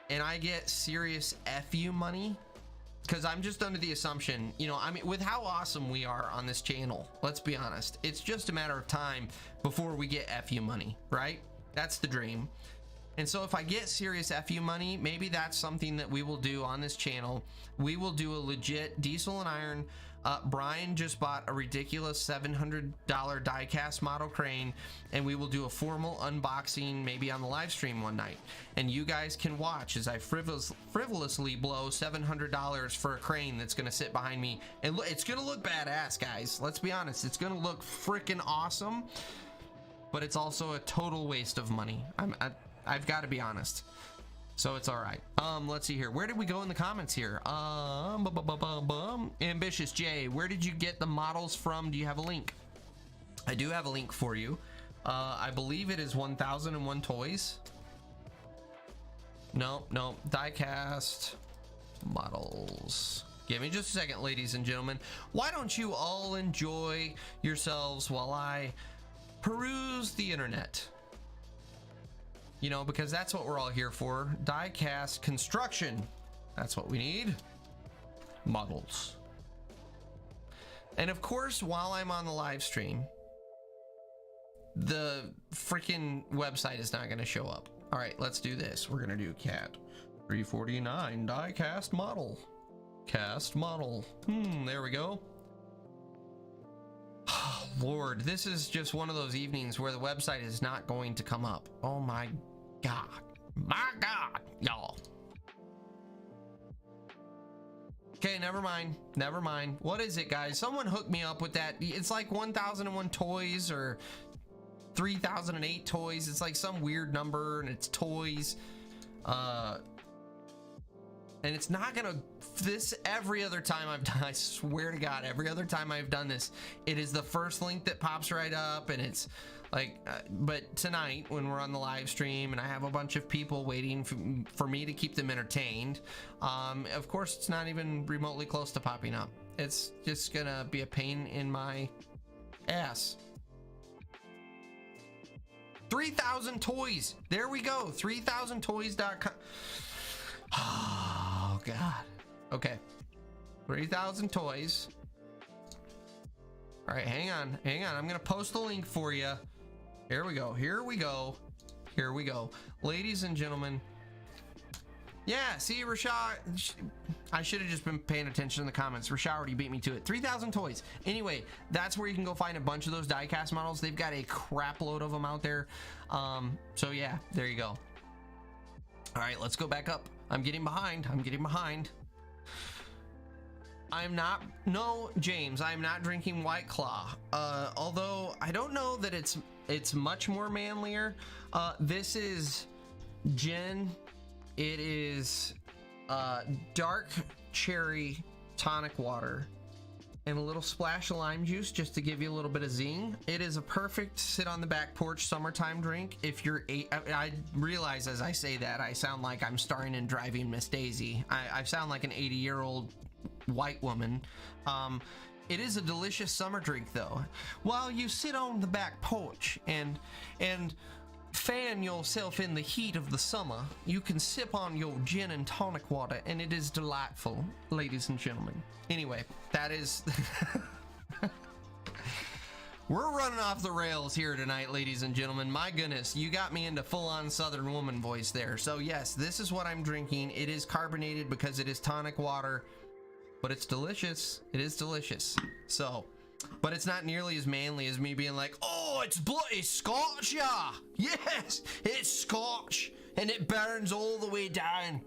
and I get serious FU money, because I'm just under the assumption, you know, I mean, with how awesome we are on this channel, let's be honest, it's just a matter of time before we get FU money, right? That's the dream. And so if I get serious FU money, maybe that's something that we will do on this channel. We will do a legit diesel and iron. Brian just bought a ridiculous $700 die-cast model crane, and we will do a formal unboxing maybe on the live stream one night, and you guys can watch as I frivolously blow $700 for a crane that's going to sit behind me, and it's going to look badass, guys. Let's be honest, it's going to look freaking awesome, but it's also a total waste of money. I've got to be honest. So it's all right. Let's see here. Where did we go in the comments here? Ambitious J, where did you get the models from? Do you have a link? I do have a link for you. I believe it is 1001 Toys. No, die-cast models. Give me just a second, ladies and gentlemen. Why don't you all enjoy yourselves while I peruse the internet? You know, because that's what we're all here for. Die-cast construction. That's what we need. Models. And of course, while I'm on the live stream, the freaking website is not going to show up. All right, let's do this. We're going to do cat 349 die-cast model. Cast model. There we go. Lord, this is just one of those evenings where the website is not going to come up. Oh my God. My God, y'all. Okay, never mind. Never mind. What is it, guys? Someone hook me up with that. It's like 1001 Toys or 3008 Toys. It's like some weird number, and it's toys. And it's not gonna, this every other time I've done, I swear to God, every other time I've done this, it is the first link that pops right up, and it's like, but tonight when we're on the live stream and I have a bunch of people waiting for me to keep them entertained, of course it's not even remotely close to popping up. It's just gonna be a pain in my ass. 3000 Toys, there we go, 3000toys.com. Oh God. Okay. 3000 Toys. All right, hang on. I'm gonna post the link for you. Here we go. Ladies and gentlemen. Yeah, see, Rashad, I should have just been paying attention in the comments. Rashad already beat me to it. 3000 Toys. Anyway, that's where you can go find a bunch of those die-cast models. They've got a crap load of them out there. So yeah, there you go. All right, let's go back up. I'm getting behind. No, James, I'm not drinking White Claw. Although I don't know that it's much more manlier. This is gin. It is dark cherry tonic water and a little splash of lime juice just to give you a little bit of zing. It is a perfect sit on the back porch summertime drink. If you're I realize as I say that I sound like I'm starring in Driving Miss Daisy. I sound like an 80-year-old white woman. It is a delicious summer drink though. While you sit on the back porch and fan yourself in the heat of the summer, you can sip on your gin and tonic water, and it is delightful, ladies and gentlemen. Anyway, that is... We're running off the rails here tonight, ladies and gentlemen. My goodness, you got me into full-on Southern woman voice there. So yes, this is what I'm drinking. It is carbonated because it is tonic water, but it's delicious. It is delicious. So... but it's not nearly as manly as me being like, oh, it's bloody Scotch, yeah. Yes, it's Scotch, and it burns all the way down.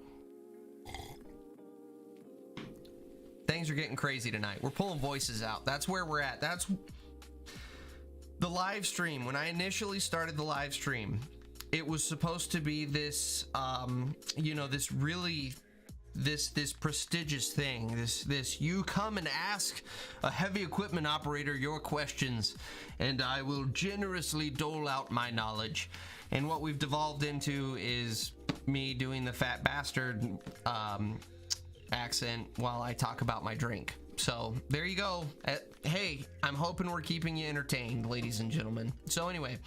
Things are getting crazy tonight. We're pulling voices out. That's where we're at. That's the live stream. When I initially started the live stream, it was supposed to be this, you know, this really... this prestigious thing, this you come and ask a heavy equipment operator your questions and I will generously dole out my knowledge. And what we've devolved into is me doing the fat bastard accent while I talk about my drink. So there you go. Hey, I'm hoping we're keeping you entertained, ladies and gentlemen. So anyway,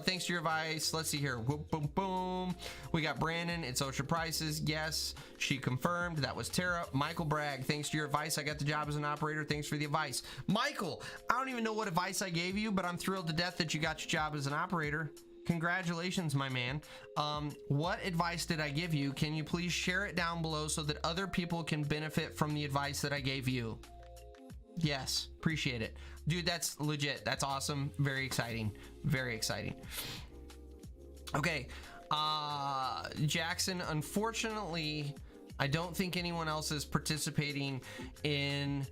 thanks to your advice. Let's see here. Whoop, boom, boom. We got Brandon. It's OSHA prices. Yes, she confirmed. That was Tara. Michael Bragg. Thanks to your advice, I got the job as an operator. Thanks for the advice. Michael, I don't even know what advice I gave you, but I'm thrilled to death that you got your job as an operator. Congratulations, my man. What advice did I give you? Can you please share it down below so that other people can benefit from the advice that I gave you? Yes, appreciate it. Dude, that's legit. That's awesome. Very exciting. Very exciting. Okay. Jackson, unfortunately, I don't think anyone else is participating in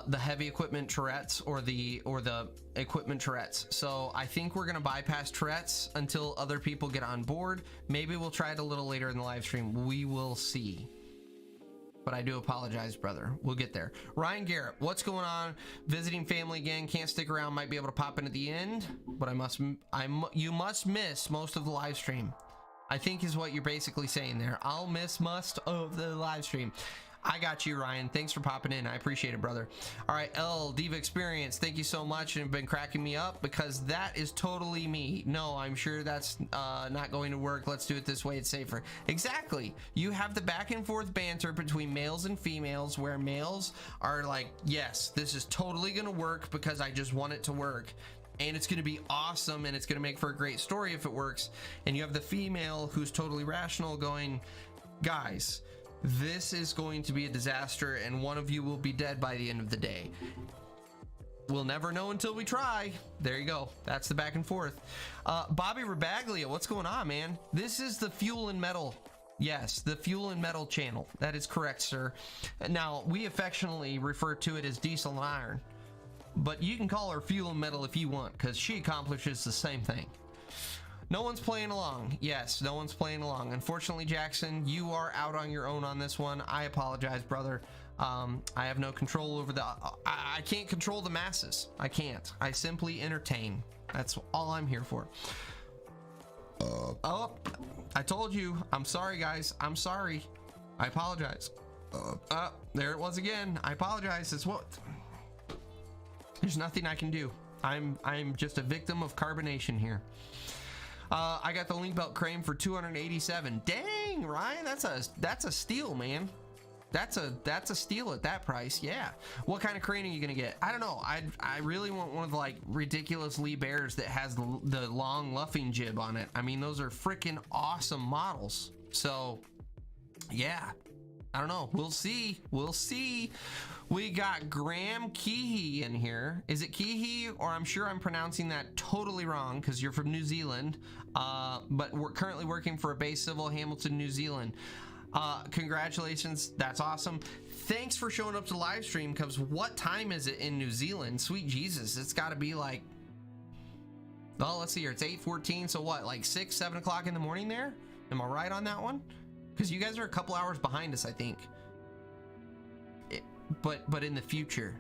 the heavy equipment Tourette's or the equipment Tourette's. So I think we're gonna bypass Tourette's until other people get on board. Maybe we'll try it a little later in the live stream. We will see. But I do apologize, brother. We'll get there. Ryan Garrett, what's going on? Visiting family again. Can't stick around. Might be able to pop in at the end, but you must miss most of the live stream, I think is what you're basically saying there. I'll miss most of the live stream. I got you, Ryan. Thanks for popping in. I appreciate it, brother. All right, L Diva Experience, thank you so much and have been cracking me up because that is totally me. No, I'm sure that's not going to work. Let's do it this way. It's safer. Exactly. You have the back and forth banter between males and females where males are like, yes, this is totally going to work because I just want it to work. And it's going to be awesome and it's going to make for a great story if it works. And you have the female who's totally rational going, guys, this is going to be a disaster and one of you will be dead by the end of the day. We'll never know until we try. There you go. That's the back and forth. Bobby Rabaglia, what's going on, man? This is the Fuel and Metal. Yes, the Fuel and Metal channel. That is correct, sir. Now, we affectionately refer to it as Diesel and Iron, but you can call her Fuel and Metal if you want because she accomplishes the same thing. No one's playing along. Yes, no one's playing along. Unfortunately, Jackson, you are out on your own on this one. I apologize, brother. I have no control over the... I can't control the masses. I can't. I simply entertain. That's all I'm here for. Oh, I told you. I'm sorry, guys. I'm sorry. I apologize. There it was again. I apologize. It's what... There's nothing I can do. I'm just a victim of carbonation here. I got the link belt crane for 287. Dang, Ryan, that's a steal, man. That's a steal at that price. Yeah. What kind of crane are you gonna get? I don't know. I really want one of the like ridiculous Lee Bears that has the long luffing jib on it. I mean, those are freaking awesome models. So yeah, I don't know. We'll see. We'll see. We got Graham Keehee in here. Is it Keehee? Or I'm sure I'm pronouncing that totally wrong because you're from New Zealand. But we're currently working for a base civil Hamilton, New Zealand. Congratulations. That's awesome. Thanks for showing up to the live stream because what time is it in New Zealand? Sweet Jesus. It's got to be like, oh, let's see here. It's 8:14. So what, like 6, 7 o'clock in the morning there? Am I right on that one? Because you guys are a couple hours behind us, I think. but in the future.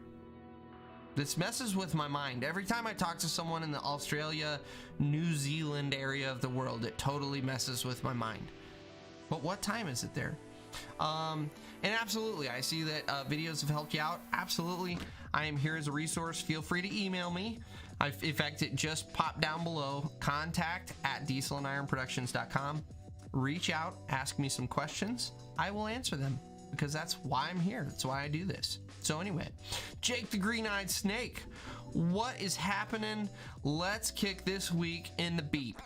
This messes with my mind. Every time I talk to someone in the Australia, New Zealand area of the world, it totally messes with my mind. But what time is it there? And absolutely, I see that videos have helped you out. Absolutely, I am here as a resource. Feel free to email me. In fact, it just popped down below. contact@dieselandironproductions.com. Reach out, ask me some questions. I will answer them because that's why I'm here. That's why I do this. So anyway, Jake the Green-Eyed Snake, what is happening? Let's kick this week in the beep.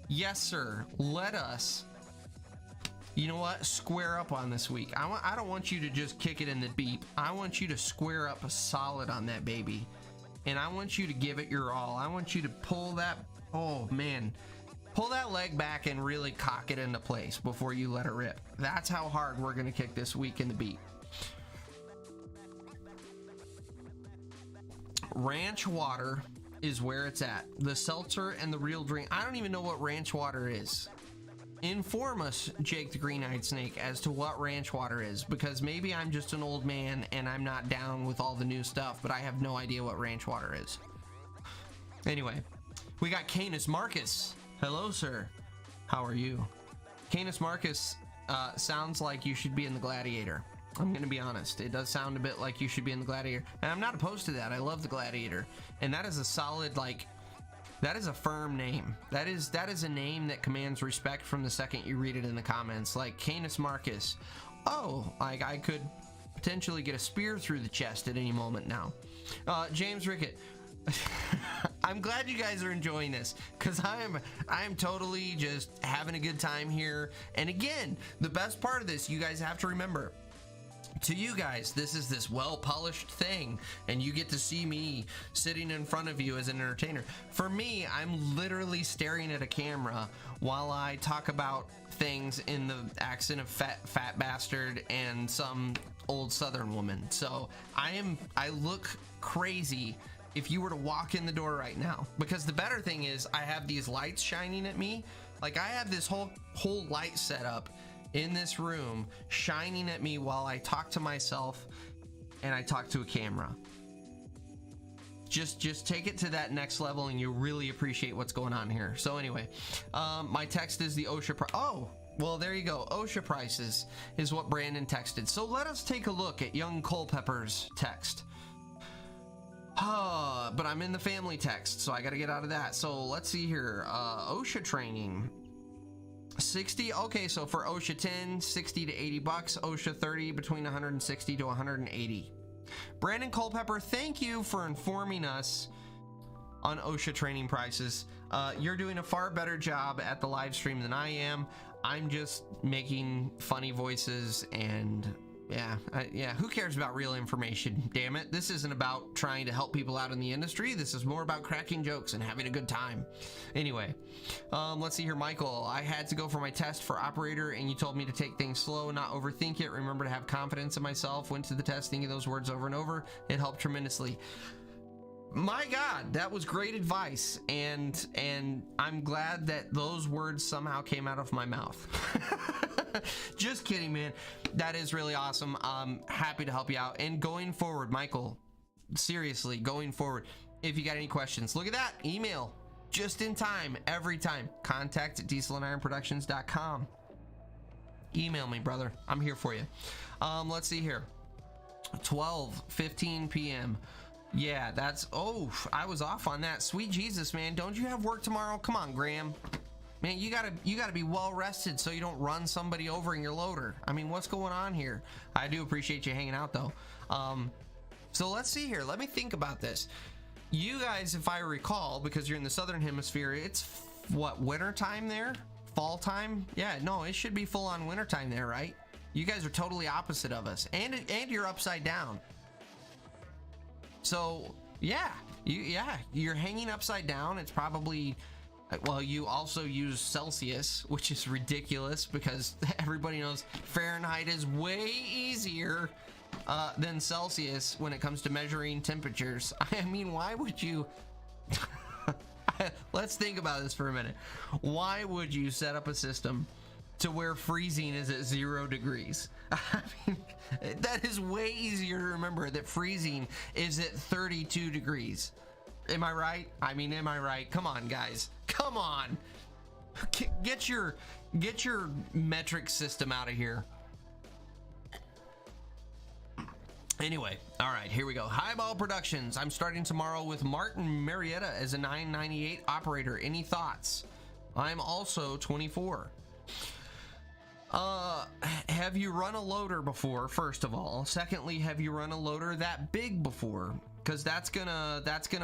Yes, sir. Let us, you know what, square up on this week. I don't want you to just kick it in the beep. I want you to square up a solid on that baby. And I want you to give it your all. I want you to pull that, oh man, pull that leg back and really cock it into place before you let it rip. That's how hard we're gonna kick this week in the beep. Ranch water is where it's at. The seltzer and the real drink. I don't even know what ranch water is. Inform us, Jake the Green-Eyed Snake, as to what ranch water is, because maybe I'm just an old man and I'm not down with all the new stuff, but I have no idea what ranch water is. Anyway, we got Canis Marcus. Hello, sir. How are you? Canis Marcus sounds like you should be in the Gladiator. I'm gonna be honest. It does sound a bit like you should be in the Gladiator, and I'm not opposed to that. I love the Gladiator, and that is a solid, like, that is a firm name. That is a name that commands respect from the second you read it in the comments. Like Canis Marcus. Oh, like I could potentially get a spear through the chest at any moment now. James Rickett. I'm glad you guys are enjoying this, because I'm totally just having a good time here. And again, the best part of this, you guys have to remember, to you guys, this is this well-polished thing, and you get to see me sitting in front of you as an entertainer. For me, I'm literally staring at a camera while I talk about things in the accent of fat bastard and some old Southern woman. So I look crazy if you were to walk in the door right now, because the better thing is I have these lights shining at me. Like I have this whole light set up in this room shining at me while I talk to myself and I talk to a camera. Just take it to that next level and you really appreciate what's going on here. So anyway, my text is the OSHA oh, well, there you go. OSHA prices is what Brandon texted. So let us take a look at young Culpepper's text. But I'm in the family text, so I got to get out of that. So let's see here. OSHA training. 60. Okay, so for OSHA 10, 60 to 80 bucks. OSHA 30, between 160 to 180. Brandon Culpepper, thank you for informing us on OSHA training prices. You're doing a far better job at the live stream than I am. I'm just making funny voices and yeah, who cares about real information? Damn it. This isn't about trying to help people out in the industry. This is more about cracking jokes and having a good time. Anyway, let's see here. Michael, I had to go for my test for operator and you told me to take things slow, not overthink it. Remember to have confidence in myself. Went to the test thinking those words over and over. It helped tremendously. My God, that was great advice, and I'm glad that those words somehow came out of my mouth. Just kidding, man. That is really awesome. I'm happy to help you out. And going forward, Michael, seriously, going forward, if you got any questions, look at that email, just in time, every time. contact@dieselandironproductions.com. Email me, brother. I'm here for you. Let's see here. 12:15 p.m. Yeah, that's, oh, I was off on that. Sweet Jesus, man. Don't you have work tomorrow? Come on, Graham. Man, you gotta be well rested so you don't run somebody over in your loader. I mean, what's going on here? I do appreciate you hanging out though. So let's see here. Let me think about this. You guys, if I recall, because you're in the southern hemisphere, it's what, winter time there? Fall time? Yeah, no, it should be full on winter time there, right? You guys are totally opposite of us, and you're upside down. So yeah, you're hanging upside down. It's probably, well, you also use Celsius, which is ridiculous because everybody knows Fahrenheit is way easier than Celsius when it comes to measuring temperatures. I mean, why would you? Let's think about this for a minute. Why would you set up a system to where freezing is at 0 degrees. I mean, that is way easier to remember that freezing is at 32 degrees. Am I right? I mean, am I right? Come on, guys. Come on. Get your metric system out of here. Anyway, all right, here we go. Highball Productions. I'm starting tomorrow with Martin Marietta as a 998 operator. Any thoughts? I'm also 24. Have you run a loader before, first of all? Secondly, have you run a loader that big before? Because that's gonna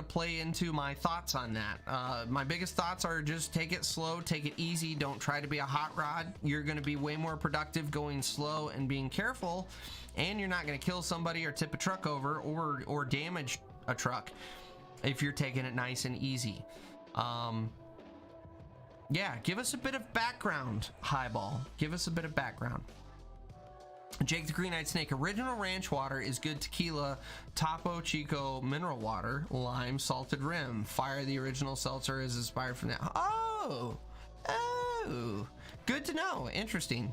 play into my thoughts on that. My biggest thoughts are just take it slow, take it easy, don't try to be a hot rod. You're gonna be way more productive going slow and being careful, and you're not gonna kill somebody or tip a truck over or damage a truck if you're taking it nice and easy. Yeah, give us a bit of background, Highball. Give us a bit of background. Jake the Green-Eyed Snake. Original ranch water is good tequila, Topo Chico mineral water, lime, salted rim. Fire the original seltzer is inspired from that. Oh, good to know. Interesting.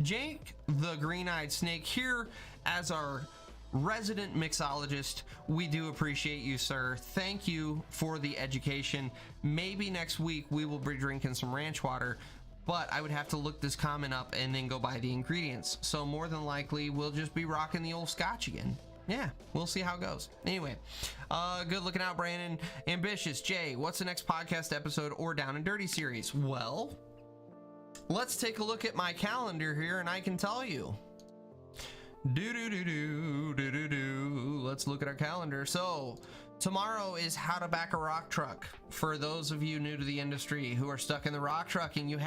Jake the Green-Eyed Snake here as our resident mixologist. We do appreciate you, sir. Thank you for the education. Maybe next week we will be drinking some ranch water, but I would have to look this comment up and then go buy the ingredients. So more than likely we'll just be rocking the old scotch again. Yeah, we'll see how it goes. Anyway, good looking out, Brandon. Ambitious Jay, what's the next podcast episode or Down and Dirty series? Well, let's take a look at my calendar here and I can tell you. Let's look at our calendar. So tomorrow is how to back a rock truck. For those of you new to the industry who are stuck in the rock trucking, you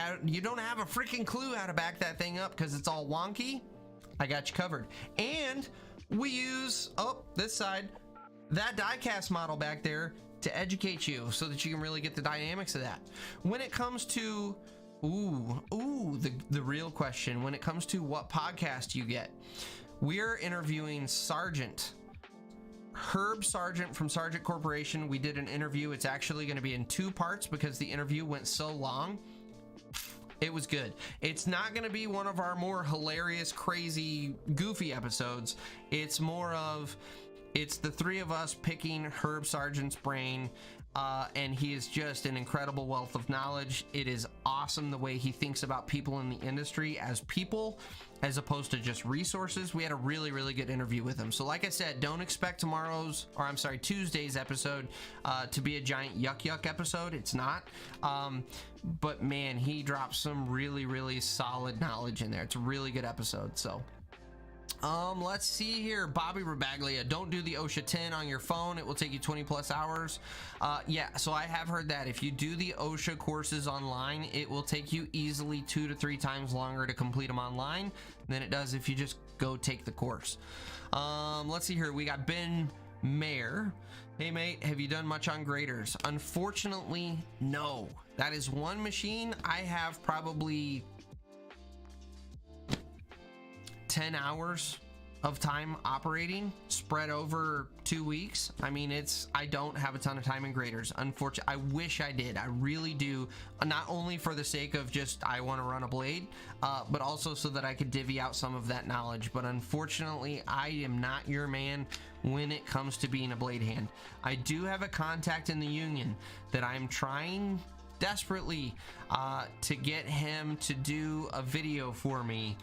don't have a freaking clue how to back that thing up because it's all wonky. I got you covered. And we use this side, that die-cast model back there to educate you so that you can really get the dynamics of that. When it comes to the real question, when it comes to what podcast you get, we're interviewing Herb Sargent from Sargent Corporation. We did an interview. It's actually going to be in 2 parts because the interview went so long. It was good. It's not going to be one of our more hilarious, crazy, goofy episodes. It's more of, it's the 3 of us picking Herb Sargent's brain, and he is just an incredible wealth of knowledge. It is awesome the way he thinks about people in the industry as people, as opposed to just resources. We had a really, really good interview with him. So like I said, don't expect Tuesday's episode to be a giant yuck episode. It's not. But man, he dropped some really, really solid knowledge in there. It's a really good episode. So let's see here. Bobby Rabaglia, don't do the OSHA 10 on your phone. It will take you 20 plus hours. Yeah, so I have heard that if you do the OSHA courses online, it will take you easily 2 to 3 times longer to complete them online than it does if you just go take the course. Let's see here. We got Ben Mayer. Hey mate, have you done much on graders? Unfortunately, no. That is one machine I have probably 10 hours of time operating spread over 2 weeks. I mean, I don't have a ton of time in graders. Unfortunately, I wish I did. I really do. Not only for the sake of just, I want to run a blade, but also so that I could divvy out some of that knowledge. But unfortunately, I am not your man when it comes to being a blade hand. I do have a contact in the union that I'm trying desperately to get him to do a video for me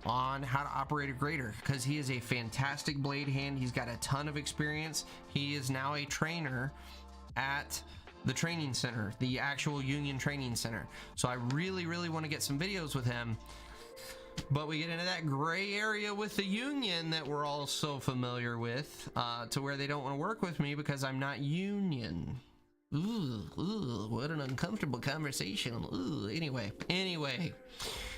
on how to operate a grader, because he is a fantastic blade hand. He's got a ton of experience. He is now a trainer at the training center, the actual union training center. So I really, really want to get some videos with him. But we get into that gray area with the union that we're all so familiar with, to where they don't want to work with me because I'm not union. Ooh, what an uncomfortable conversation. Ooh, anyway.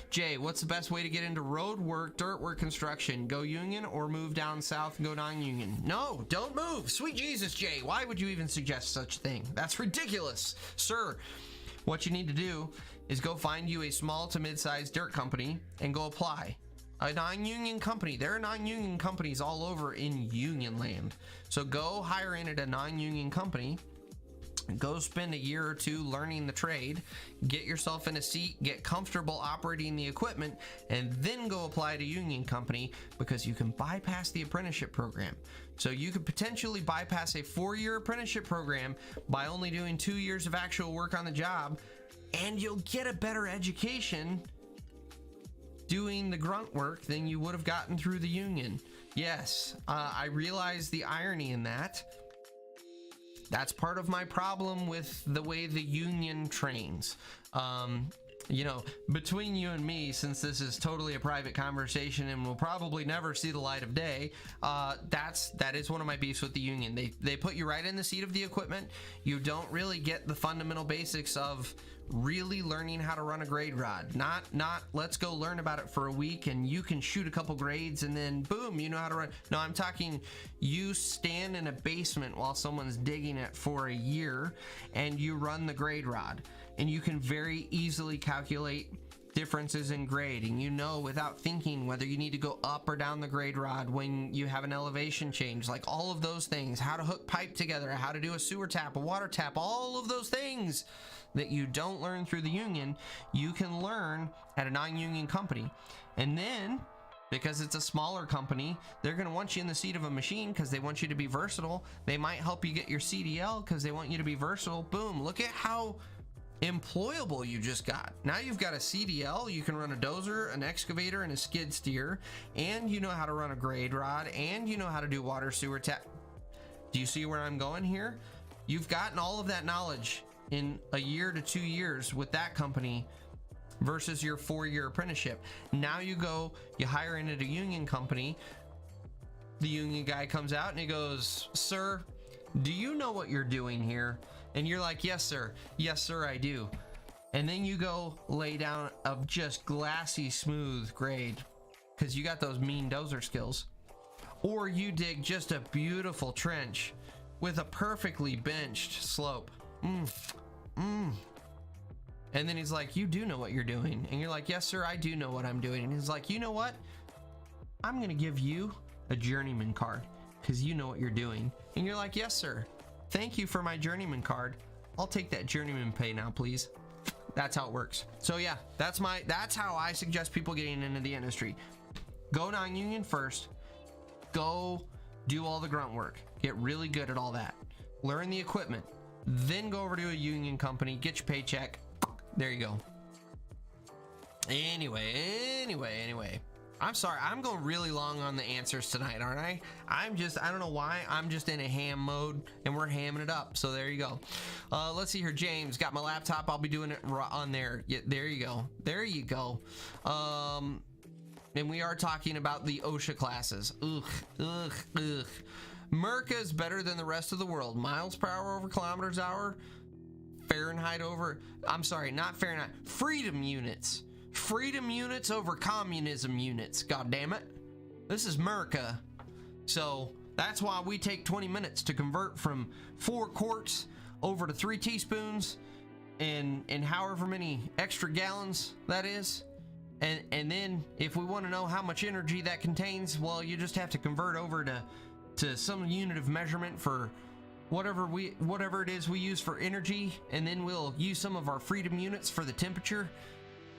Jay, what's the best way to get into road work, dirt work, construction? Go union or move down south and go non-union? No, don't move. Sweet Jesus, Jay. Why would you even suggest such a thing? That's ridiculous. Sir, what you need to do is go find you a small to mid-sized dirt company and go apply. A non-union company. There are non-union companies all over in union land. So go hire in at a non-union company Go spend a year or two learning the trade, get yourself in a seat, get comfortable operating the equipment, and then go apply to a union company, because you can bypass the apprenticeship program. So you could potentially bypass a 4-year apprenticeship program by only doing 2 years of actual work on the job, and you'll get a better education doing the grunt work than you would have gotten through the union. Yes, I realize the irony in that. That's part of my problem with the way the union trains. You know, between you and me, since this is totally a private conversation and will probably never see the light of day, that is one of my beefs with the union. They put you right in the seat of the equipment. You don't really get the fundamental basics of really learning how to run a grade rod. Not let's go learn about it for a week and you can shoot a couple grades and then boom, you know how to run. No, I'm talking you stand in a basement while someone's digging it for a year and you run the grade rod, and you can very easily calculate differences in grade, and you know without thinking whether you need to go up or down the grade rod when you have an elevation change, like all of those things, how to hook pipe together, how to do a sewer tap, a water tap, all of those things that you don't learn through the union, you can learn at a non-union company. And then, because it's a smaller company, they're going to want you in the seat of a machine because they want you to be versatile. They might help you get your CDL because they want you to be versatile. Boom, look at how employable you just got. Now you've got a CDL, you can run a dozer, an excavator, and a skid steer, and you know how to run a grade rod, and you know how to do water sewer tap. Do you see where I'm going here? You've gotten all of that knowledge in a year to 2 years with that company versus your 4-year apprenticeship. Now you go, you hire in at a union company, the union guy comes out and he goes, "Sir, do you know what you're doing here?" And you're like, "Yes, sir. Yes, sir, I do." And then you go lay down a just glassy smooth grade because you got those mean dozer skills. Or you dig just a beautiful trench with a perfectly benched slope. And then he's like, "You do know what you're doing." And you're like, "Yes, sir, I do know what I'm doing." And he's like, "You know what? I'm going to give you a journeyman card because you know what you're doing." And you're like, "Yes, sir. Thank you for my journeyman card. I'll take that journeyman pay now, please." That's how it works. So yeah, that's how I suggest people getting into the industry. Go non-union first. Go do all the grunt work. Get really good at all that. Learn the equipment. Then go over to a union company, get your paycheck. There you go. Anyway. I'm sorry, I'm going really long on the answers tonight, aren't I? I don't know why, I'm just in a ham mode and we're hamming it up. So there you go. Let's see here. James, got my laptop. I'll be doing it on there. Yeah, there you go. There you go. And we are talking about the OSHA classes. Ugh. Merca is better than the rest of the world. Miles per hour over kilometers hour. Fahrenheit over, I'm sorry, not Fahrenheit. Freedom units. Freedom units over communism units. God damn it. This is Merca. So that's why we take 20 minutes to convert from 4 quarts over to 3 teaspoons and however many extra gallons that is. And then if we want to know how much energy that contains, well, you just have to convert over to some unit of measurement for whatever it is we use for energy, and then we'll use some of our freedom units for the temperature.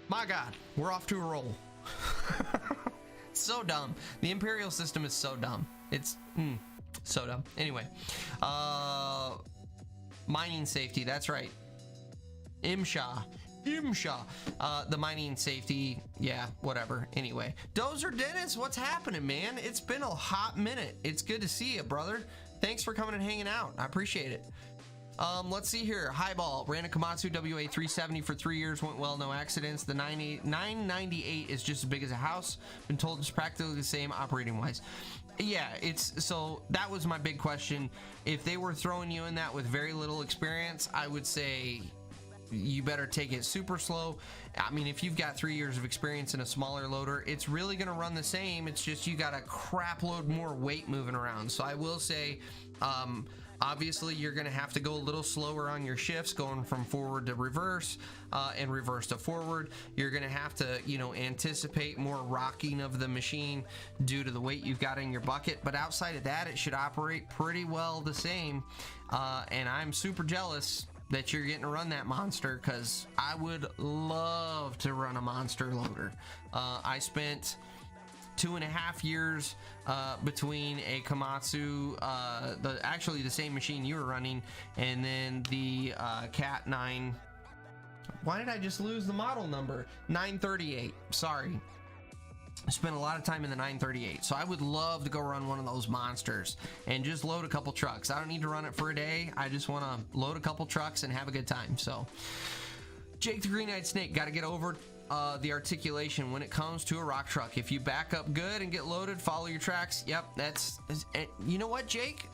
My God, we're off to a roll. So dumb. The imperial system is so dumb. It's so dumb. Anyway, mining safety. That's right. MSHA. The mining safety. Yeah, whatever. Anyway, Dozer Dennis, what's happening, man? It's been a hot minute. It's good to see you, brother. Thanks for coming and hanging out. I appreciate it. Let's see here. Highball ran a Komatsu WA370 for 3 years, went well, no accidents. The 998 is just as big as a house. Been told it's practically the same operating wise. Yeah, so that was my big question. If they were throwing you in that with very little experience, I would say you better take it super slow. I mean, if you've got 3 years of experience in a smaller loader, it's really going to run the same. It's just you got a crap load more weight moving around. So I will say Obviously, you're going to have to go a little slower on your shifts, going from forward to reverse and reverse to forward. You're going to have to, you know, anticipate more rocking of the machine due to the weight you've got in your bucket. But outside of that, it should operate pretty well the same. And I'm super jealous that you're getting to run that monster, because I would love to run a monster loader. I spent 2.5 years between a Komatsu, actually the same machine you were running, and then the Cat 9. Why did I just lose the model number? 938. Sorry. I spent a lot of time in the 938, so I would love to go run one of those monsters and just load a couple trucks. I don't need to run it for a day. I just want to load a couple trucks and have a good time. So Jake the Green-Eyed Snake, got to get over the articulation when it comes to a rock truck. If you back up good and get loaded, follow your tracks. Yep, you know what, Jake?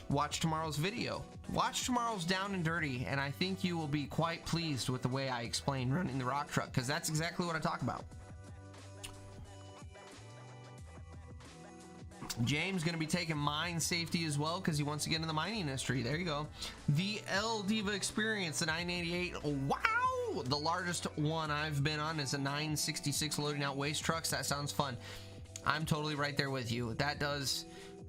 Watch tomorrow's video. Watch tomorrow's Down and Dirty, and I think you will be quite pleased with the way I explain running the rock truck, because that's exactly what I talk about. James going to be taking mine safety as well, because he wants to get in the mining industry. There you go. The L Diva Experience, the 988. Wow! The largest one I've been on is a 966 loading out waste trucks. That sounds fun. I'm totally right there with you. That does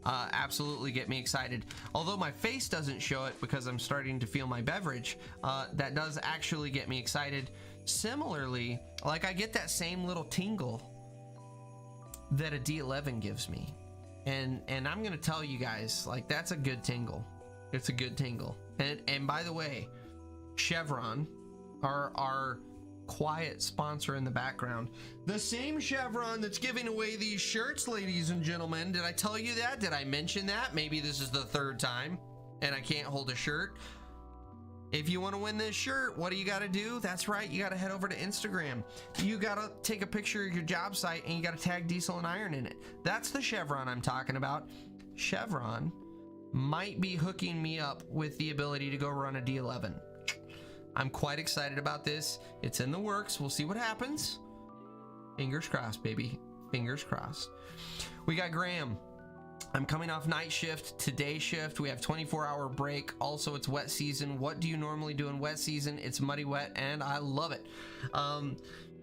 absolutely get me excited. Although my face doesn't show it because I'm starting to feel my beverage, that does actually get me excited. Similarly, like, I get that same little tingle that a D11 gives me. And I'm going to tell you guys, like, that's a good tingle. It's a good tingle. And by the way, Chevron, our quiet sponsor in the background, the same Chevron that's giving away these shirts, ladies and gentlemen. Did I tell you that? Did I mention that? Maybe this is the third time and I can't hold a shirt. If you want to win this shirt, what do you got to do? That's right, you got to head over to Instagram. You got to take a picture of your job site and you got to tag Diesel and Iron in it. That's the Chevron I'm talking about. Chevron might be hooking me up with the ability to go run a D11. I'm quite excited about this. It's in the works. We'll see what happens. Fingers crossed, baby. Fingers crossed. We got Graham. I'm coming off night shift to day shift. We have 24-hour break. Also, it's wet season. What do you normally do in wet season? It's muddy wet, and I love it.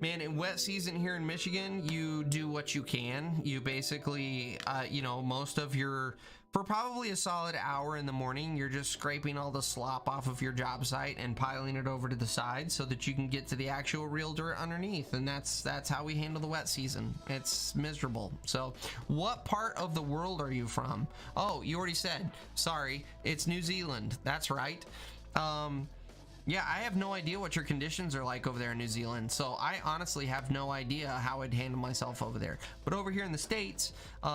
Man, in wet season here in Michigan, you do what you can. You basically, you know, most of your, for probably a solid hour in the morning, you're just scraping all the slop off of your job site and piling it over to the side so that you can get to the actual real dirt underneath. And that's how we handle the wet season. It's miserable. So what part of the world are you from? Oh, you already said. Sorry, it's New Zealand. That's right. Yeah, I have no idea what your conditions are like over there in New Zealand, so I honestly have no idea how I'd handle myself over there. But over here in the States,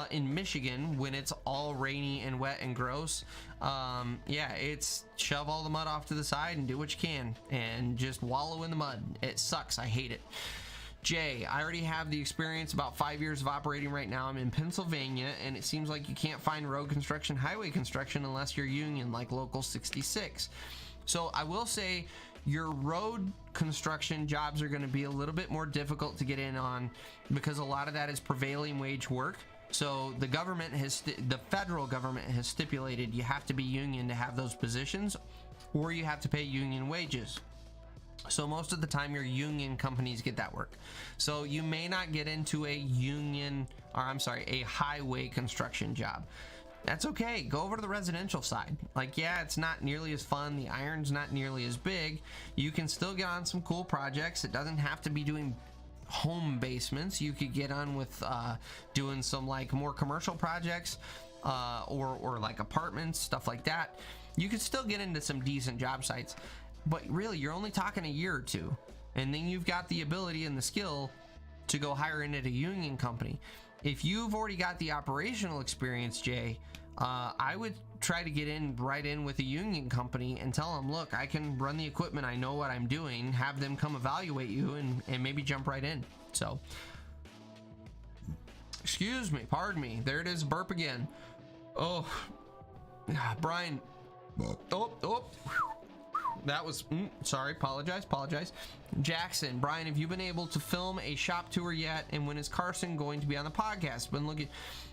in Michigan, when it's all rainy and wet and gross, yeah, it's shove all the mud off to the side and do what you can and just wallow in the mud. It sucks. I hate it. Jay, I already have the experience, about 5 years of operating right now. I'm in Pennsylvania, and it seems like you can't find road construction, highway construction unless you're union, like Local 66. So I will say your road construction jobs are going to be a little bit more difficult to get in on because a lot of that is prevailing wage work. So the government the federal government has stipulated you have to be union to have those positions, or you have to pay union wages. So most of the time your union companies get that work. So you may not get into a highway construction job. That's okay. Go over to the residential side. Like, yeah, it's not nearly as fun. The iron's not nearly as big. You can still get on some cool projects. It doesn't have to be doing home basements. You could get on with doing some like more commercial projects or like apartments, stuff like that. You could still get into some decent job sites, but really you're only talking a year or two, and then you've got the ability and the skill to go hire into a union company. If you've already got the operational experience, Jay, I would try to get right in with a union company and tell them, look, I can run the equipment, I know what I'm doing, have them come evaluate you and maybe jump right in. So, excuse me, pardon me, there it is, burp again. Oh, Brian, that was sorry, apologize. Jackson, Brian, have you been able to film a shop tour yet, and when is Carson going to be on the podcast? Been looking.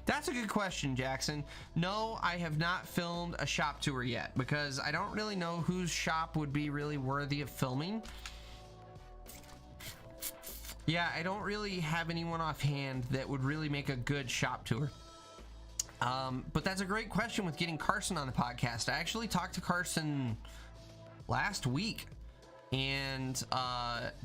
That's a good question, Jackson. No, I have not filmed a shop tour yet because I don't really know whose shop would be really worthy of filming. Yeah, I don't really have anyone offhand that would really make a good shop tour. But that's a great question with getting Carson on the podcast. I actually talked to Carson last week and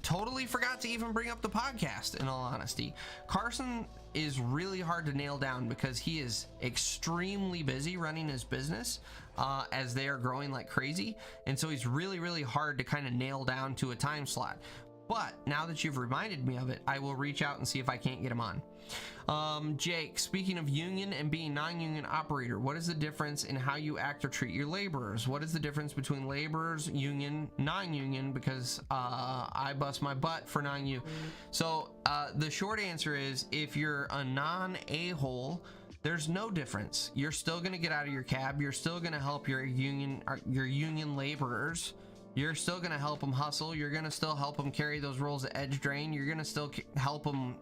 totally forgot to even bring up the podcast, in all honesty. Carson is really hard to nail down because he is extremely busy running his business as they are growing like crazy. And so he's really, really hard to kind of nail down to a time slot. But now that you've reminded me of it, I will reach out and see if I can't get him on. Jake, speaking of union and being non-union operator, what is the difference in how you act or treat your laborers? What is the difference between laborers, union, non-union? Because I bust my butt for non-union. So the short answer is, if you're a non-a-hole, there's no difference. You're still going to get out of your cab. You're still going to help your union laborers. You're still going to help them hustle. You're going to still help them carry those rolls of edge drain. You're going to still help them,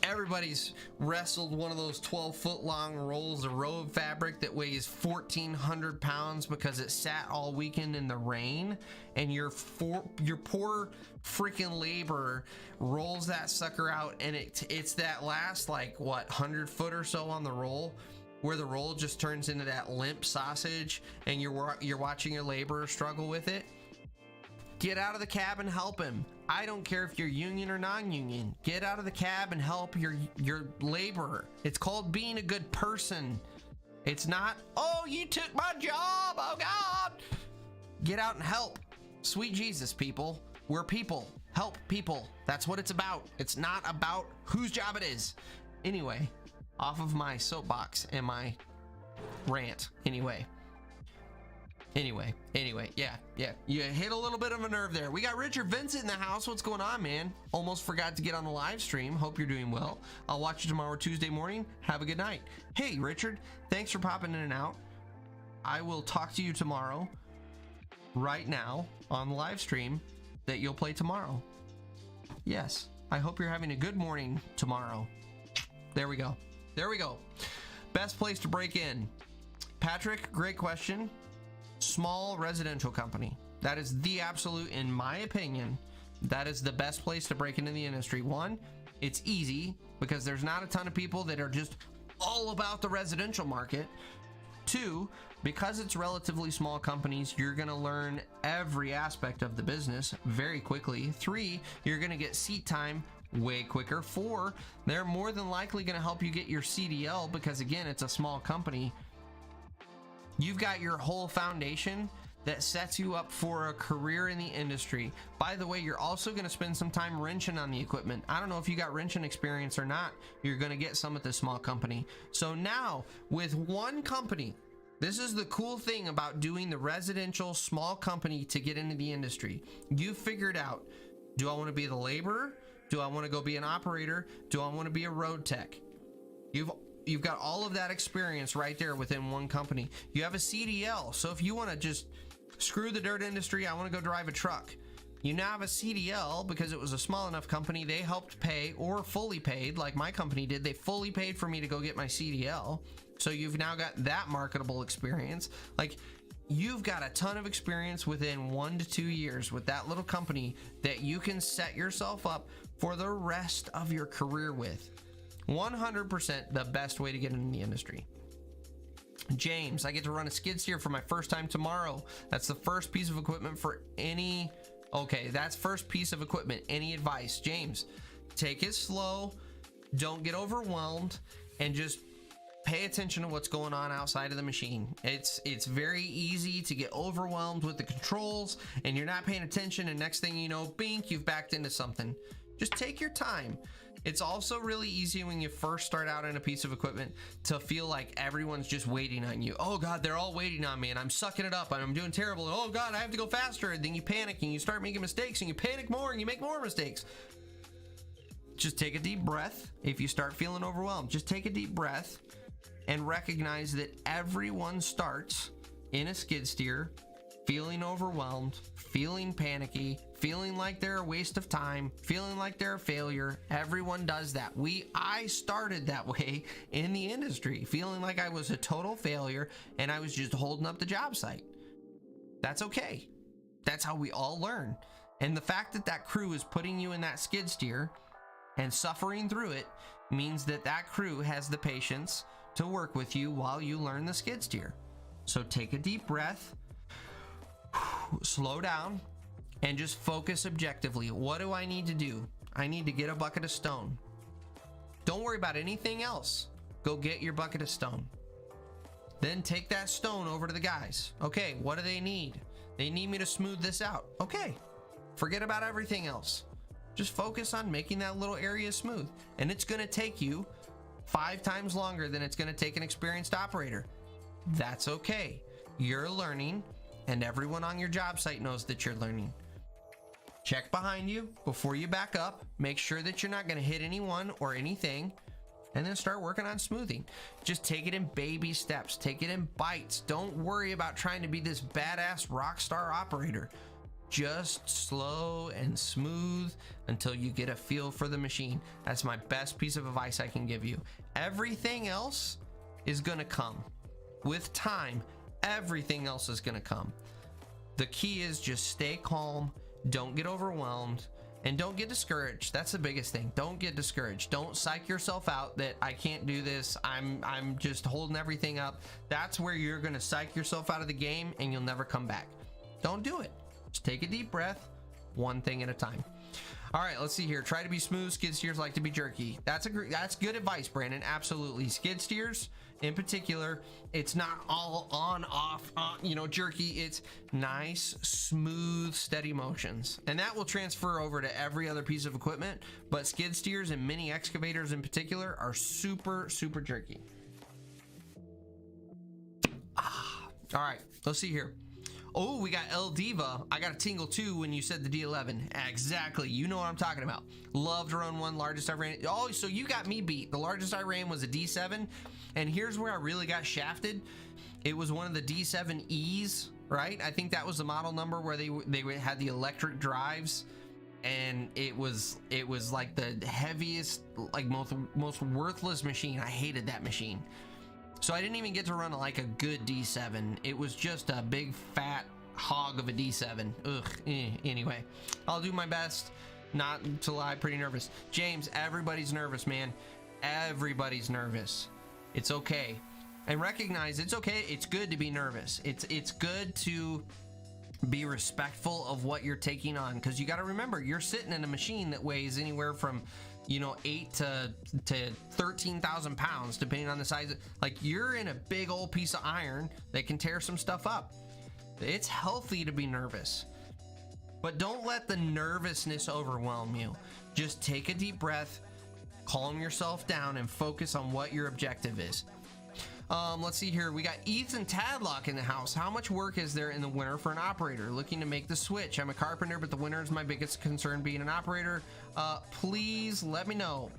everybody's wrestled one of those 12-foot long rolls of road fabric that weighs 1,400 pounds because it sat all weekend in the rain, and your poor freaking laborer rolls that sucker out, and it's that last, 100 foot or so on the roll, where the roll just turns into that limp sausage, and you're watching your laborer struggle with it. Get out of the cab and help him. I don't care if you're union or non-union. Get out of the cab and help your laborer. It's called being a good person. It's not, oh, you took my job, oh God. Get out and help. Sweet Jesus, people. We're people. Help people. That's what it's about. It's not about whose job it is. Anyway, off of my soapbox and my rant. Anyway, yeah, you hit a little bit of a nerve there. We got Richard Vincent in the house. What's going on, man? Almost forgot to get on the live stream. Hope you're doing well. I'll watch you tomorrow, Tuesday morning. Have a good night. Hey, Richard, thanks for popping in and out. I will talk to you tomorrow, right now, on the live stream that you'll play tomorrow. Yes, I hope you're having a good morning tomorrow. There we go. Best place to break in. Patrick, great question. Small residential company. That is the absolute, in my opinion, that is the best place to break into the industry. One, it's easy because there's not a ton of people that are just all about the residential market. Two, because it's relatively small companies, you're going to learn every aspect of the business very quickly. Three, you're going to get seat time way quicker. Four, they're more than likely going to help you get your CDL because, again, it's a small company. You've got your whole foundation that sets you up for a career in the industry. By the way, you're also going to spend some time wrenching on the equipment. I don't know if you got wrenching experience or not. You're going to get some at this small company. So now, with one company, this is the cool thing about doing the residential small company to get into the industry. You figured out, do I want to be the laborer? Do I want to go be an operator? Do I want to be a road tech? You've got all of that experience right there within one company. You have a CDL. So if you want to just screw the dirt industry, I want to go drive a truck. You now have a CDL because it was a small enough company. They helped pay, or fully paid, like my company did. They fully paid for me to go get my CDL. So you've now got that marketable experience. Like, you've got a ton of experience within 1 to 2 years with that little company that you can set yourself up for the rest of your career with. 100% the best way to get into the industry. James, I get to run a skid steer for my first time tomorrow. That's the first piece of equipment for any... Okay, that's first piece of equipment. Any advice? James, take it slow. Don't get overwhelmed. And just pay attention to what's going on outside of the machine. It's very easy to get overwhelmed with the controls, and you're not paying attention, and next thing you know, bink, you've backed into something. Just take your time. It's also really easy when you first start out in a piece of equipment to feel like everyone's just waiting on you. Oh God, they're all waiting on me and I'm sucking it up and I'm doing terrible. Oh God, I have to go faster. And then you panic and you start making mistakes and you panic more and you make more mistakes. Just take a deep breath. If you start feeling overwhelmed, just take a deep breath and recognize that everyone starts in a skid steer feeling overwhelmed, feeling panicky, feeling like they're a waste of time, feeling like they're a failure. Everyone does that. I started that way in the industry, feeling like I was a total failure and I was just holding up the job site. That's okay. That's how we all learn. And the fact that that crew is putting you in that skid steer and suffering through it means that that crew has the patience to work with you while you learn the skid steer. So take a deep breath, slow down, and just focus objectively. What do I need to do? I need to get a bucket of stone. Don't worry about anything else. Go get your bucket of stone. Then take that stone over to the guys. Okay, what do they need? They need me to smooth this out. Okay, forget about everything else. Just focus on making that little area smooth. And it's gonna take you 5 times longer than it's gonna take an experienced operator. That's okay. You're learning, and everyone on your job site knows that you're learning. Check behind you before you back up. Make sure that you're not gonna hit anyone or anything, and then start working on smoothing. Just take it in baby steps. Take it in bites. Don't worry about trying to be this badass rock star operator. Just slow and smooth until you get a feel for the machine. That's my best piece of advice I can give you. Everything else is gonna come. With time, everything else is gonna come. The key is just stay calm, don't get overwhelmed, and don't get discouraged. That's the biggest thing. Don't get discouraged. Don't psych yourself out that I can't do this. I'm just holding everything up. That's where you're gonna psych yourself out of the game and you'll never come back. Don't do it. Just take a deep breath, one thing at a time. All right, let's see here. Try to be smooth. Skid steers like to be jerky. That's good advice, Brandon. Absolutely. Skid steers in particular, it's not all on, off, jerky. It's nice, smooth, steady motions. And that will transfer over to every other piece of equipment. But skid steers and mini excavators in particular are super, super jerky. All right, let's see here. Oh, we got El Diva. I got a tingle too when you said the D11. Exactly. You know what I'm talking about. Love to run one. Largest I ran. Oh, so you got me beat. The largest I ran was a D7. And here's where I really got shafted. It was one of the D7Es, right? I think that was the model number where they had the electric drives. And it was like the heaviest, like most worthless machine. I hated that machine. So I didn't even get to run like a good D7. It was just a big fat hog of a D7. Anyway, I'll do my best not to lie. Pretty nervous. James, everybody's nervous, man. Everybody's nervous. It's okay. And recognize it's okay. It's good to be nervous. It's good to be respectful of what you're taking on, because you got to remember you're sitting in a machine that weighs anywhere from 8 to 13,000 pounds, depending on the size. Like, you're in a big old piece of iron that can tear some stuff up. It's healthy to be nervous, but don't let the nervousness overwhelm you. Just take a deep breath, calm yourself down, and focus on what your objective is. Let's see here. We got Ethan Tadlock in the house. How much work is there in the winter for an operator looking to make the switch? I'm a carpenter, but the winter is my biggest concern being an operator. Please let me know.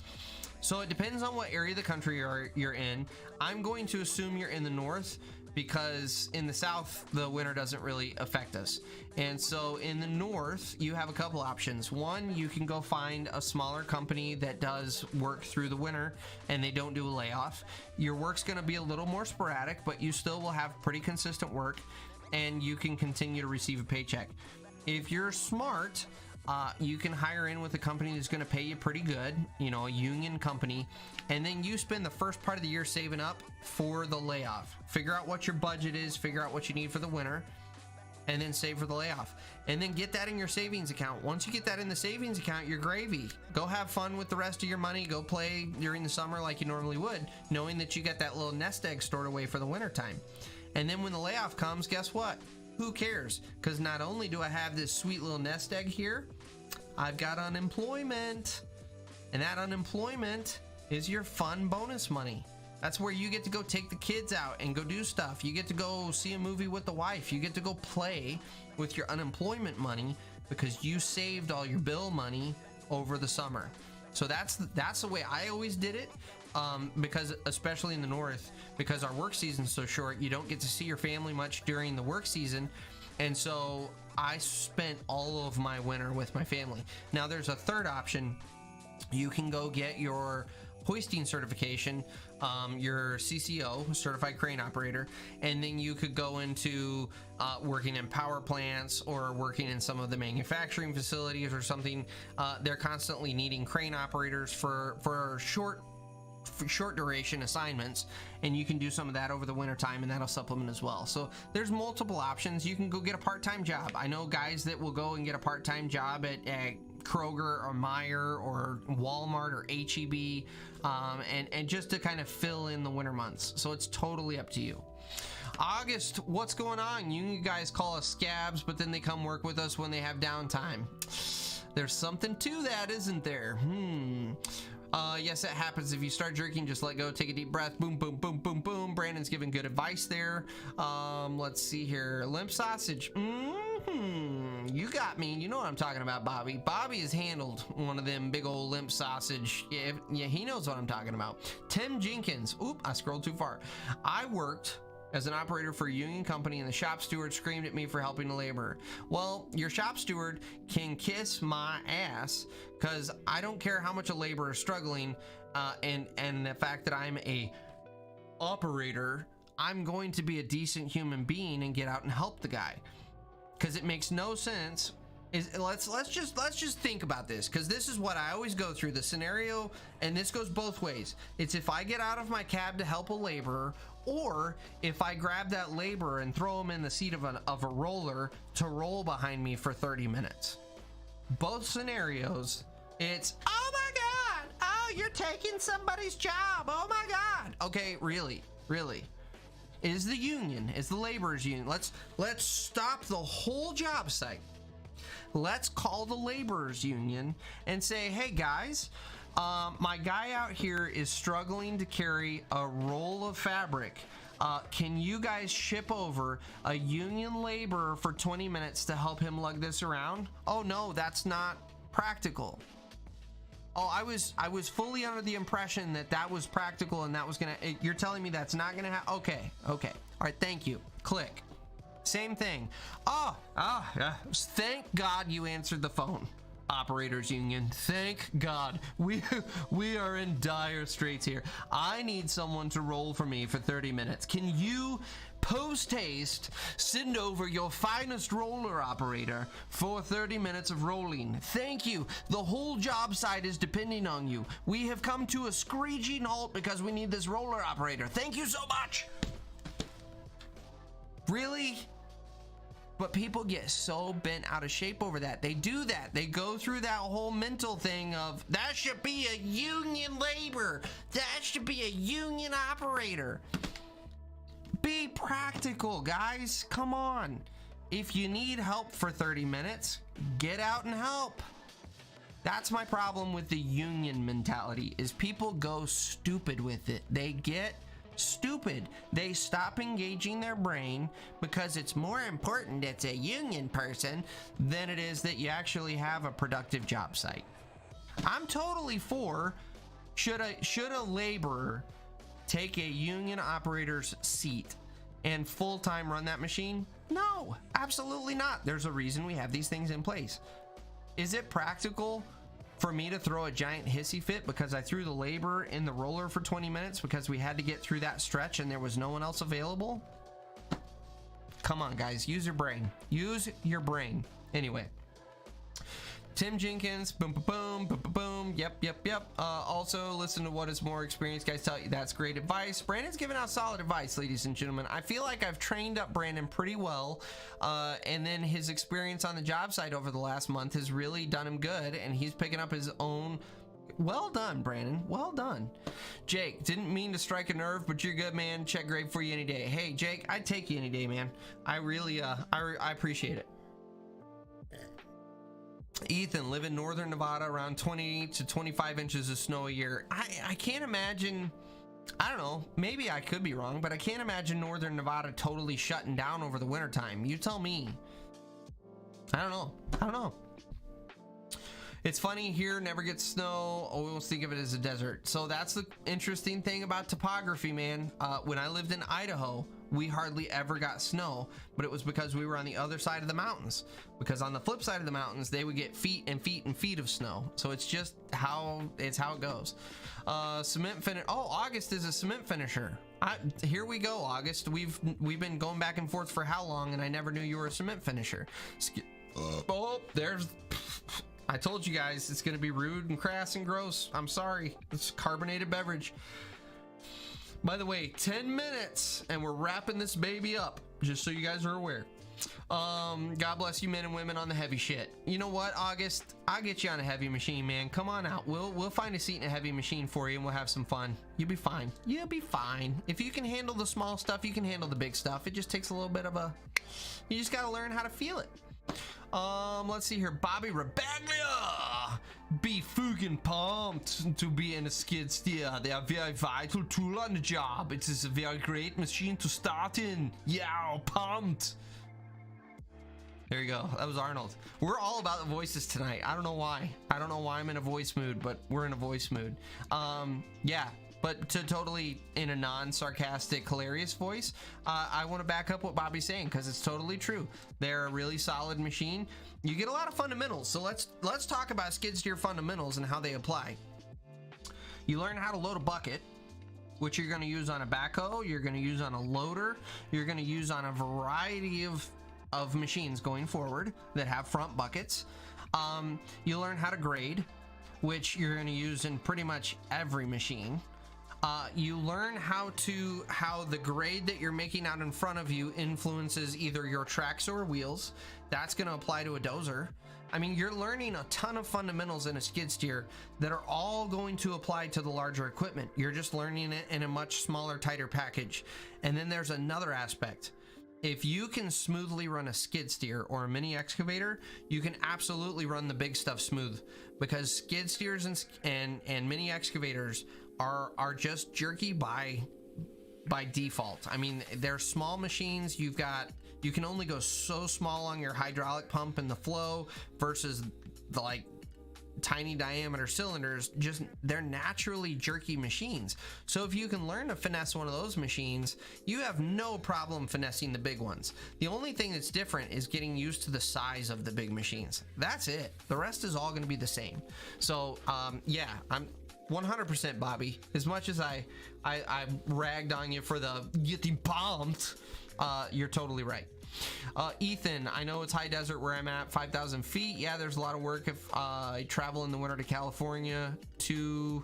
So it depends on what area of the country you're in. I'm going to assume you're in the north, because in the south the winter doesn't really affect us. And so in the north you have a couple options. One, you can go find a smaller company that does work through the winter and they don't do a layoff. Your work's going to be a little more sporadic, but you still will have pretty consistent work and you can continue to receive a paycheck. If you're smart, you can hire in with a company that's going to pay you pretty good, a union company, and then you spend the first part of the year saving up for the layoff. Figure out what your budget is, figure out what you need for the winter, and then save for the layoff. And then get that in your savings account. Once you get that in the savings account, you're gravy. Go have fun with the rest of your money. Go play during the summer like you normally would, knowing that you got that little nest egg stored away for the winter time. And then when the layoff comes, guess what? Who cares? Because not only do I have this sweet little nest egg here, I've got unemployment. And that unemployment is your fun bonus money. That's where you get to go take the kids out and go do stuff. You get to go see a movie with the wife. You get to go play with your unemployment money because you saved all your bill money over the summer. So that's the way I always did it. Because especially in the north, because our work season's so short, you don't get to see your family much during the work season. And so I spent all of my winter with my family. Now there's a third option. You can go get your hoisting certification, your CCO, certified crane operator, and then you could go into working in power plants or working in some of the manufacturing facilities or something. They're constantly needing crane operators for short duration assignments, and you can do some of that over the winter time, and that'll supplement as well. So there's multiple options. You can go get a part-time job. I know guys that will go and get a part-time job at Kroger or Meijer or Walmart or HEB, and just to kind of fill in the winter months. So it's totally up to you. August, what's going on? You guys call us scabs, but then they come work with us when they have downtime. There's something to that, isn't there? Yes, it happens. If you start jerking, just let go, take a deep breath. Boom, boom, boom, boom, boom. Brandon's giving good advice there. Let's see here. Limp sausage. You got me. You know what I'm talking about, Bobby. Bobby has handled one of them big old limp sausage. Yeah, he knows what I'm talking about. Tim Jenkins. Oop, I scrolled too far. I worked as an operator for a union company, and the shop steward screamed at me for helping a laborer. Well, your shop steward can kiss my ass, because I don't care how much a laborer is struggling, and the fact that I'm a operator, I'm going to be a decent human being and get out and help the guy, because it makes no sense. Let's just think about this, because this is what I always go through the scenario, and this goes both ways. It's if I get out of my cab to help a laborer, or if I grab that laborer and throw him in the seat of a roller to roll behind me for 30 minutes. Both scenarios, it's, oh my God, oh, you're taking somebody's job, oh my God. Okay, really, is the union, is the laborers union. Let's stop the whole job site. Let's call the laborers union and say, hey guys, my guy out here is struggling to carry a roll of fabric. Can you guys ship over a union laborer for 20 minutes to help him lug this around? Oh no, that's not practical. Oh, I was fully under the impression that was practical and that was gonna, you're telling me that's not gonna happen? Okay. All right, thank you. Click. Same thing. Yeah. Thank God you answered the phone. Operators union, thank God. We are in dire straits here. I need someone to roll for me for 30 minutes. Can you post haste send over your finest roller operator for 30 minutes of rolling? Thank you. The whole job site is depending on you. We have come to a screeching halt because we need this roller operator. Thank you so much. Really? But people get so bent out of shape over that. They do that. They go through that whole mental thing of, that should be a union labor. That should be a union operator. Be practical, guys. Come on. If you need help for 30 minutes, get out and help. That's my problem with the union mentality, is people go stupid with it. They get stupid. They stop engaging their brain because it's more important it's a union person than it is that you actually have a productive job site. I'm totally for, should a laborer take a union operator's seat and full-time run that machine? No, absolutely not. There's a reason we have these things in place. Is it practical for me to throw a giant hissy fit because I threw the labor in the roller for 20 minutes because we had to get through that stretch and there was no one else available? Come on, guys, use your brain. Use your brain. Anyway, Tim Jenkins, boom, boom, boom, boom, boom. Yep. Also, listen to what his more experienced guys tell you. That's great advice. Brandon's giving out solid advice, ladies and gentlemen. I feel like I've trained up Brandon pretty well, and then his experience on the job site over the last month has really done him good, and he's picking up his own. Well done, Brandon. Well done. Jake, didn't mean to strike a nerve, but you're good, man. Check grade for you any day. Hey, Jake, I'd take you any day, man. I really, I appreciate it. Ethan, live in northern Nevada, around 20 to 25 inches of snow a year. I can't imagine, I don't know, maybe I could be wrong, but I can't imagine northern Nevada totally shutting down over the wintertime. You tell me. I don't know. It's funny, here never gets snow. Always think of it as a desert. So that's the interesting thing about topography, man. When I lived in Idaho, we hardly ever got snow, but it was because we were on the other side of the mountains. Because on the flip side of the mountains, they would get feet and feet and feet of snow. So it's just how it goes. Cement finish. Oh, August is a cement finisher. Here we go, August. We've been going back and forth for how long, and I never knew you were a cement finisher. Oh, there's. I told you guys it's gonna be rude and crass and gross. I'm sorry. It's carbonated beverage. By the way, 10 minutes and we're wrapping this baby up, just so you guys are aware. God bless you men and women on the heavy shit. You know what, August? I'll get you on a heavy machine, man. Come on out. We'll find a seat in a heavy machine for you and we'll have some fun. You'll be fine. You'll be fine. If you can handle the small stuff, you can handle the big stuff. It just takes a little bit of you just gotta learn how to feel it. Let's see here. Bobby Rabaglia. Be fucking pumped to be in a skid steer. They are very vital tool on the job. It is a very great machine to start in. Yeah, pumped. There you go. That was Arnold. We're all about the voices tonight. I don't know why. I don't know why I'm in a voice mood, but we're in a voice mood. Yeah. But to totally in a non-sarcastic, hilarious voice, I want to back up what Bobby's saying because it's totally true. They're a really solid machine. You get a lot of fundamentals. So let's talk about skid steer fundamentals and how they apply. You learn how to load a bucket, which you're going to use on a backhoe. You're going to use on a loader. You're going to use on a variety of machines going forward that have front buckets. You learn how to grade, which you're going to use in pretty much every machine. You learn how the grade that you're making out in front of you influences either your tracks or wheels. That's going to apply to a dozer. I mean, you're learning a ton of fundamentals in a skid steer that are all going to apply to the larger equipment. You're just learning it in a much smaller, tighter package. And then there's another aspect. If you can smoothly run a skid steer or a mini excavator, you can absolutely run the big stuff smooth, because skid steers and mini excavators are just jerky by default. I mean, they're small machines. You can only go so small on your hydraulic pump and the flow versus the like tiny diameter cylinders. Just they're naturally jerky machines. So if you can learn to finesse one of those machines, you have no problem finessing the big ones. The only thing that's different is getting used to the size of the big machines. That's it. The rest is all going to be the same. So yeah, I'm 100% Bobby. As much as I ragged on you for the getting pumped, you're totally right. Ethan, I know it's high desert where I'm at, 5,000 feet. Yeah, there's a lot of work if I travel in the winter to California to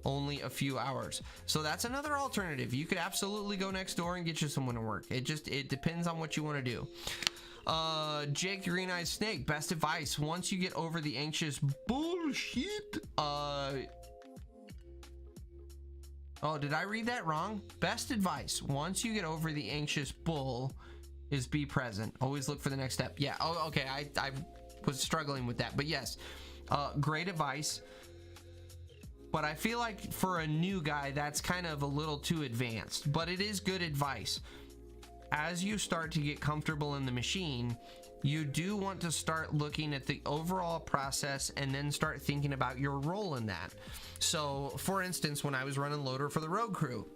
only a few hours. So that's another alternative. You could absolutely go next door and get you some winter work. It depends on what you want to do. Jake the Green Eyed Snake, best advice once you get over the anxious bullshit. Oh, did I read that wrong? Best advice once you get over the anxious bull is be present. Always look for the next step. Yeah. Oh, okay. I was struggling with that, but yes, great advice. But I feel like for a new guy, that's kind of a little too advanced, but it is good advice. As you start to get comfortable in the machine, you do want to start looking at the overall process and then start thinking about your role in that. So for instance, when I was running loader for the road crew,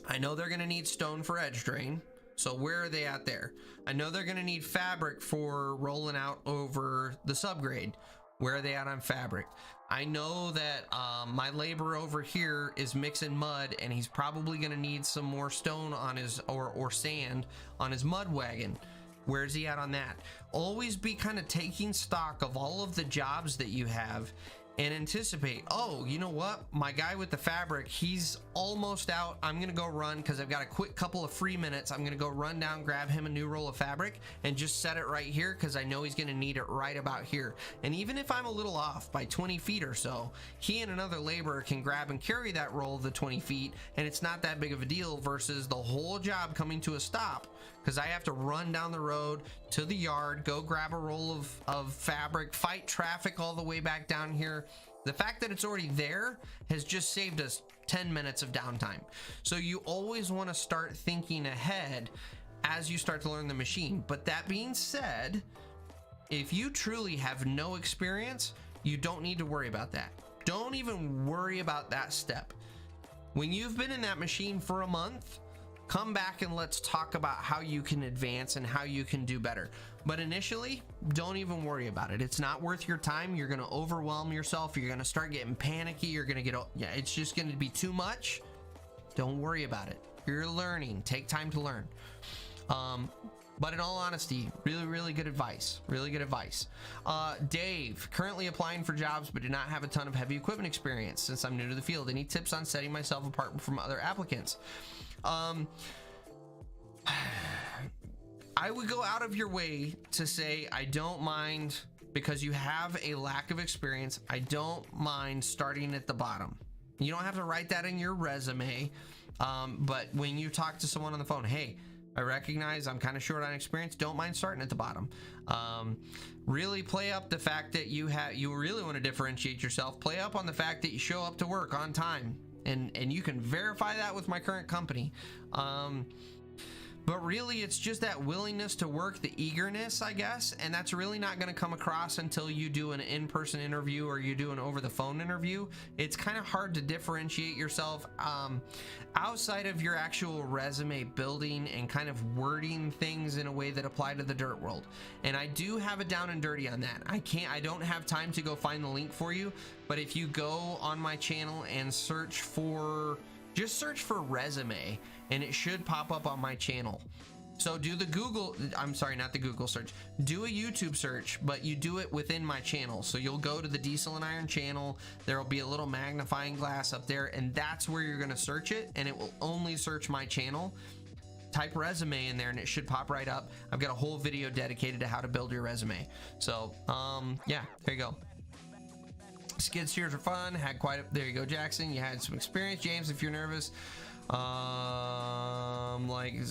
I know they're going to need stone for edge drain. So where are they at there? I know they're going to need fabric for rolling out over the subgrade. Where are they at on fabric? I know that my laborer over here is mixing mud, and he's probably going to need some more stone on his or sand on his mud wagon. Where's he at on that? Always be kind of taking stock of all of the jobs that you have and anticipate, oh, you know what? My guy with the fabric, he's almost out. I'm going to go run because I've got a quick couple of free minutes. I'm going to go run down, grab him a new roll of fabric and just set it right here because I know he's going to need it right about here. And even if I'm a little off by 20 feet or so, he and another laborer can grab and carry that roll of the 20 feet, and it's not that big of a deal versus the whole job coming to a stop because I have to run down the road to the yard, go grab a roll of fabric, fight traffic all the way back down here. The fact that it's already there has just saved us 10 minutes of downtime. So you always want to start thinking ahead as you start to learn the machine. But that being said, if you truly have no experience, you don't need to worry about that. Don't even worry about that step. When you've been in that machine for a month, come back and let's talk about how you can advance and how you can do better. But initially, don't even worry about it. It's not worth your time. You're going to overwhelm yourself. You're going to start getting panicky. You're going to get, yeah, it's just going to be too much. Don't worry about it. You're learning. Take time to learn. But in all honesty, really good advice. Really good advice. Dave, currently applying for jobs but do not have a ton of heavy equipment experience since I'm new to the field. Any tips on setting myself apart from other applicants? I would go out of your way to say, I don't mind, because you have a lack of experience, I don't mind starting at the bottom. You don't have to write that in your resume, but when you talk to someone on the phone, hey, I recognize I'm kind of short on experience, don't mind starting at the bottom. Really play up the fact that you really want to differentiate yourself. Play up on the fact that you show up to work on time, and you can verify that with my current company. But really, it's just that willingness to work, the eagerness, I guess, and that's really not going to come across until you do an in-person interview or you do an over-the-phone interview. It's kind of hard to differentiate yourself outside of your actual resume building and kind of wording things in a way that apply to the dirt world. And I do have it down and dirty on that. I don't have time to go find the link for you, but if you go on my channel and just search for resume, and it should pop up on my channel. So do the Google, I'm sorry, not the Google search, do a YouTube search, but you do it within my channel. So you'll go to the Diesel and Iron channel, there'll be a little magnifying glass up there, and that's where you're gonna search it, and it will only search my channel. Type resume in there and it should pop right up. I've got a whole video dedicated to how to build your resume. So yeah, there you go. Skid steers are fun. There you go, Jackson. You had some experience. James, if you're nervous,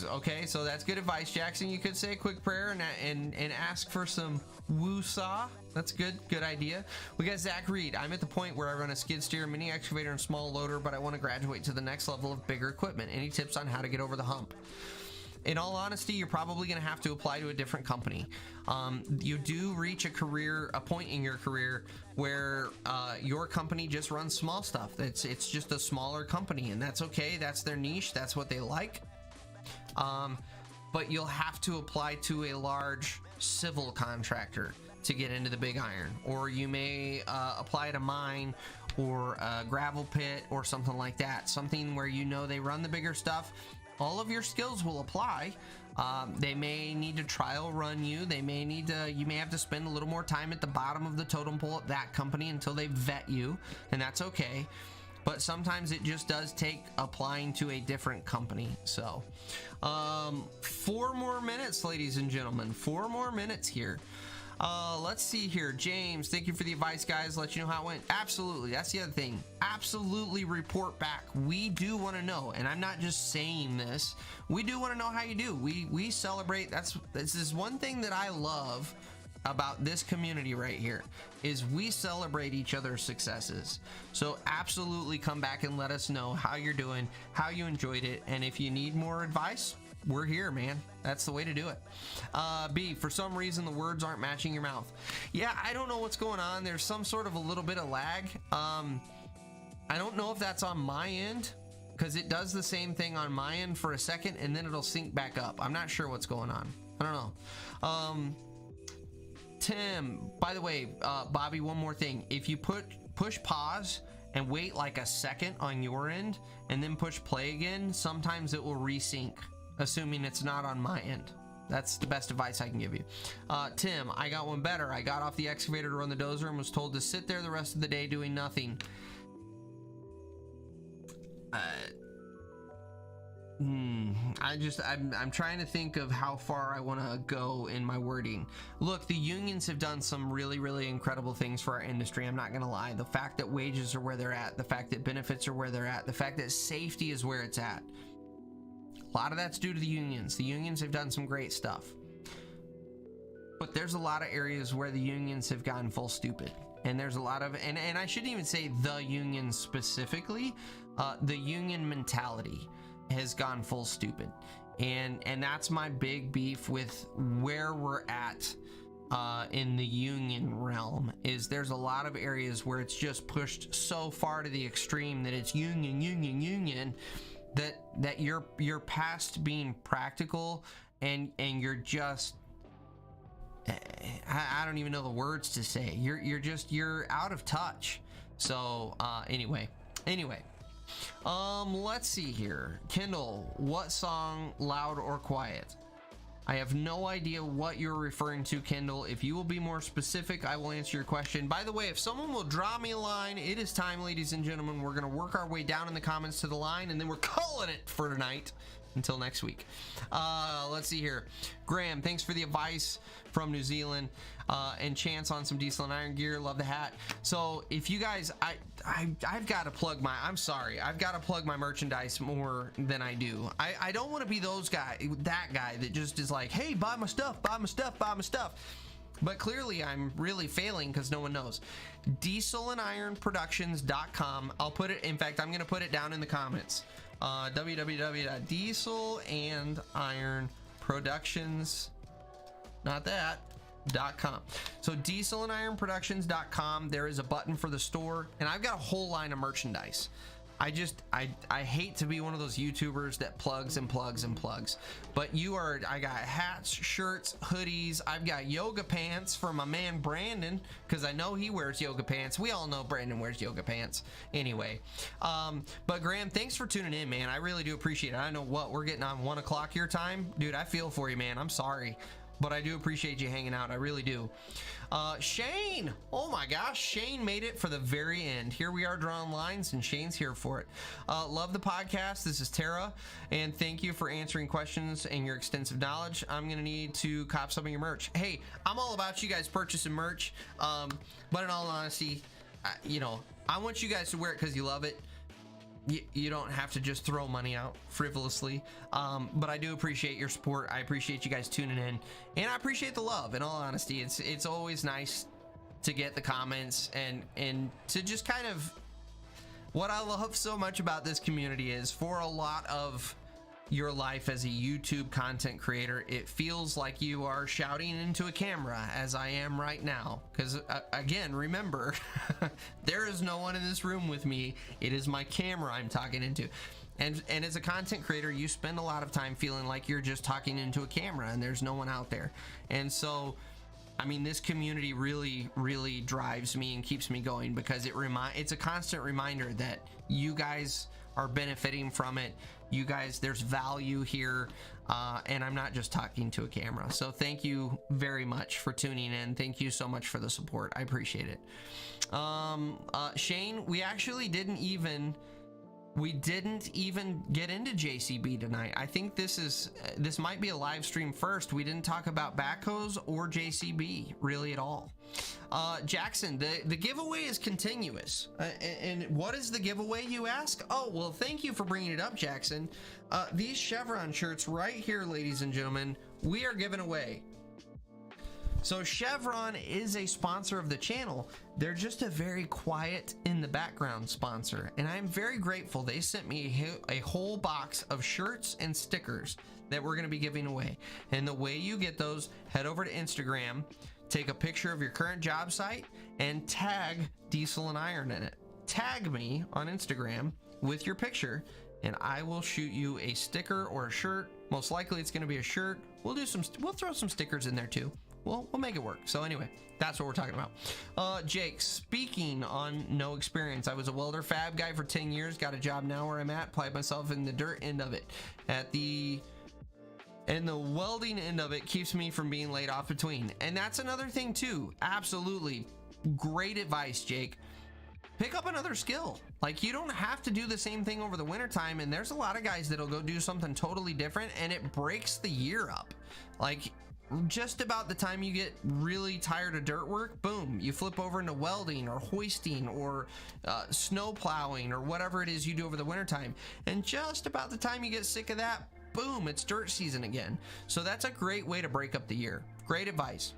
okay, so that's good advice, Jackson. You could say a quick prayer and ask for some woo-saw. That's good idea. We got Zach Reed. I'm at the point where I run a skid steer, mini excavator, and small loader, but I want to graduate to the next level of bigger equipment. Any tips on how to get over the hump? In all honesty, you're probably going to have to apply to a different company. You do reach a point in your career where your company just runs small stuff. It's just a smaller company, and that's okay. That's their niche. That's what they like. But you'll have to apply to a large civil contractor to get into the big iron, or you may apply to mine or a gravel pit or something like that. Something where they run the bigger stuff. All of your skills will apply. They may need to trial run you. You may have to spend a little more time at the bottom of the totem pole at that company until they vet you, and that's okay. But sometimes it just does take applying to a different company. So 4 more minutes, ladies and gentlemen. 4 more minutes here. Let's see here. James, thank you for the advice, guys. Let you know how it went. Absolutely. That's the other thing. Absolutely report back. We do want to know, and I'm not just saying this. We do want to know how you do. We celebrate. This is one thing that I love about this community right here, is we celebrate each other's successes. So absolutely come back and let us know how you're doing, how you enjoyed it, and if you need more advice, we're here, man. That's the way to do it. B, for some reason the words aren't matching your mouth. Yeah, I don't know what's going on. There's some sort of a little bit of lag. I don't know if that's on my end, because it does the same thing on my end for a second and then it'll sync back up. I'm not sure what's going on. I don't know. Tim, by the way, Bobby, one more thing. If you push pause and wait like a second on your end and then push play again, sometimes it will resync, assuming it's not on my end. That's the best advice I can give you. Tim, I got one better. I got off the excavator to run the dozer and was told to sit there the rest of the day doing nothing. I'm trying to think of how far I want to go in my wording. Look, the unions have done some really incredible things for our industry. I'm not gonna lie. The fact that wages are where they're at, the fact that benefits are where they're at, the fact that safety is where it's at, a lot of that's due to the unions. The unions have done some great stuff, but there's a lot of areas where the unions have gotten full stupid. And there's a lot of, and I shouldn't even say the union specifically, the union mentality has gone full stupid. And that's my big beef with where we're at in the union realm, is there's a lot of areas where it's just pushed so far to the extreme that it's union. that you're past being practical, and you're just, I don't even know the words to say. You're out of touch. So anyway, let's see here. Kindle, what song, loud or quiet? I have no idea what you're referring to, Kindle. If you will be more specific, I will answer your question. By the way, if someone will draw me a line, it is time, ladies and gentlemen. We're going to work our way down in the comments to the line, and then we're calling it for tonight. Until next week. Let's see here. Graham, thanks for the advice from New Zealand, and Chance on some diesel and iron gear. Love the hat. So if you guys, I've got to plug my, I'm sorry, I've got to plug my merchandise more than I do. I don't want to be that guy that just is like, hey, buy my stuff, buy my stuff, buy my stuff. But clearly I'm really failing because no one knows. dieselironproductions.com. I'll put it, in fact, I'm going to put it down in the comments. www.dieselironproductions, not that, .com. So dieselironproductions.com. There is a button for the store, and I've got a whole line of merchandise. I hate to be one of those YouTubers that plugs and plugs and plugs, but I got hats, shirts, hoodies. I've got yoga pants for my man Brandon, because I know he wears yoga pants. We all know Brandon wears yoga pants anyway. But Graham, thanks for tuning in, man. I really do appreciate it. I know what we're getting on 1 o'clock your time, dude. I feel for you, man. I'm sorry, but I do appreciate you hanging out. I really do. Shane, oh my gosh, Shane made it for the very end. Here we are drawing lines, and Shane's here for it. Love the podcast. This is Tara, and thank you for answering questions and your extensive knowledge. I'm gonna need to cop some of your merch. Hey, I'm all about you guys purchasing merch, but in all honesty, I want you guys to wear it because you love it. You don't have to just throw money out frivolously, but I do appreciate your support. I appreciate you guys tuning in, and I appreciate the love. In all honesty, it's always nice to get the comments and to just kind of, what I love so much about this community is, for a lot of your life as a YouTube content creator, it feels like you are shouting into a camera, as I am right now, because again, remember, there is no one in this room with me. It is my camera I'm talking into, and as a content creator, you spend a lot of time feeling like you're just talking into a camera and there's no one out there. And so, I mean, this community really, really drives me and keeps me going, because it's a constant reminder that you guys are benefiting from it. You guys, there's value here, and I'm not just talking to a camera. So thank you very much for tuning in. Thank you so much for the support. I appreciate it. Shane, we actually didn't even get into JCB tonight. I think this might be a live stream first. We didn't talk about backhoes or JCB really at all. Jackson, the giveaway is continuous. And what is the giveaway, you ask? Oh, well, thank you for bringing it up, Jackson. These Chevron shirts right here, ladies and gentlemen, we are giving away. So Chevron is a sponsor of the channel. They're just a very quiet in the background sponsor, and I'm very grateful. They sent me a whole box of shirts and stickers that we're going to be giving away. And the way you get those, head over to Instagram, take a picture of your current job site, and tag Diesel and Iron in it. Tag me on Instagram with your picture, and I will shoot you a sticker or a shirt. Most likely it's going to be a shirt. We'll throw some stickers in there too. We'll make it work. So anyway, that's what we're talking about. Jake, speaking on no experience, I was a welder fab guy for 10 years, got a job now where I'm at, applied myself in the dirt end of it. And the welding end of it keeps me from being laid off between. And that's another thing too. Absolutely. Great advice, Jake. Pick up another skill. Like, you don't have to do the same thing over the winter time, and there's a lot of guys that'll go do something totally different, and it breaks the year up. Like, just about the time you get really tired of dirt work, boom, you flip over into welding or hoisting or snow plowing or whatever it is you do over the wintertime. And just about the time you get sick of that, boom, it's dirt season again. So that's a great way to break up the year. Great advice.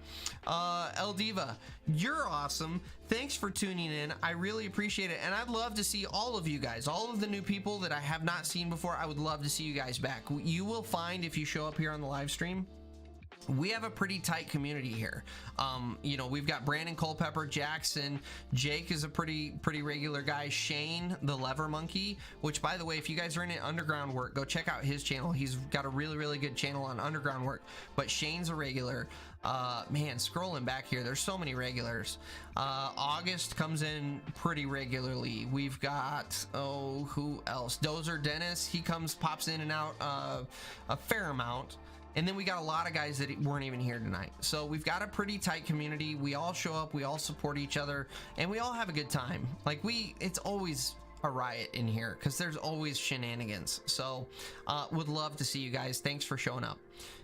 El Diva, you're awesome. Thanks for tuning in. I really appreciate it. And I'd love to see all of you guys, all of the new people that I have not seen before. I would love to see you guys back. You will find, if you show up here on the live stream, we have a pretty tight community here. You know, we've got Brandon Culpepper, Jackson, Jake is a pretty regular guy, Shane the Lever Monkey, which, by the way, if you guys are into underground work, go check out his channel. He's got a really good channel on underground work. But Shane's a regular. Man, scrolling back here, there's so many regulars. August comes in pretty regularly. We've got, oh, who else? Dozer Dennis, he pops in and out a fair amount. And then we got a lot of guys that weren't even here tonight. So we've got a pretty tight community. We all show up, we all support each other, and we all have a good time. Like, it's always a riot in here because there's always shenanigans. So would love to see you guys. Thanks for showing up.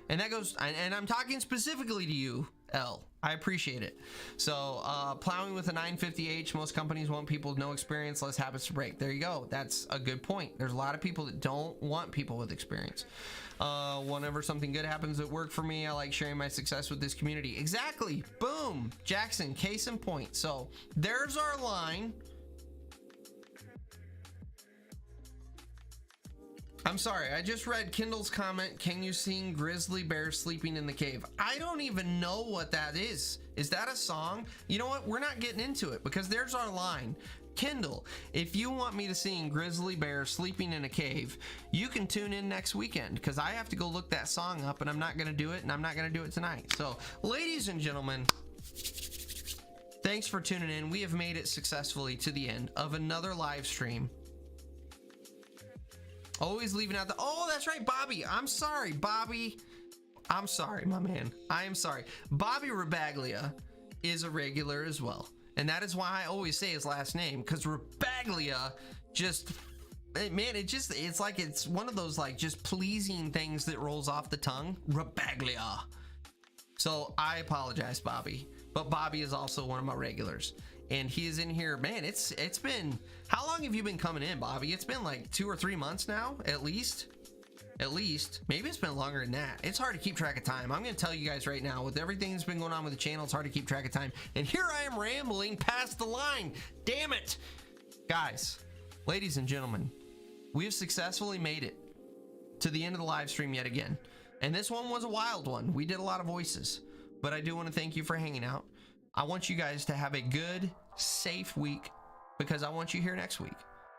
And that goes, and I'm talking specifically to you, L. I appreciate it. So plowing with a 950H, most companies want people with no experience, less habits to break. There you go. That's a good point. There's a lot of people that don't want people with experience. Whenever something good happens at work for me, I like sharing my success with this community. Exactly. Boom. Jackson, case in point. So there's our line. I'm sorry, I just read Kindle's comment. Can you sing Grizzly Bear Sleeping in the Cave? I don't even know what that is. Is that a song? You know what? We're not getting into it because there's our line. Kindle, if you want me to sing Grizzly Bear Sleeping in a Cave, you can tune in next weekend because I have to go look that song up and I'm not going to do it, and I'm not going to do it tonight. So, ladies and gentlemen, thanks for tuning in. We have made it successfully to the end of another live stream. Always leaving out oh, that's right, Bobby. I'm sorry, Bobby. I'm sorry, my man. I am sorry. Bobby Rabaglia is a regular as well. And that is why I always say his last name, because Rabaglia just, man, it's like it's one of those like just pleasing things that rolls off the tongue. Rabaglia. So I apologize, Bobby. But Bobby is also one of my regulars. And he is in here, man. It's been, how long have you been coming in, Bobby? It's been like 2 or 3 months now, at least. Maybe it's been longer than that. It's hard to keep track of time. I'm gonna tell you guys right now, with everything that's been going on with the channel, it's hard to keep track of time. And here I am rambling past the line. Damn it. Guys, ladies and gentlemen, we have successfully made it to the end of the live stream yet again. And this one was a wild one. We did a lot of voices, but I do want to thank you for hanging out. I want you guys to have a good, safe week because I want you here next week.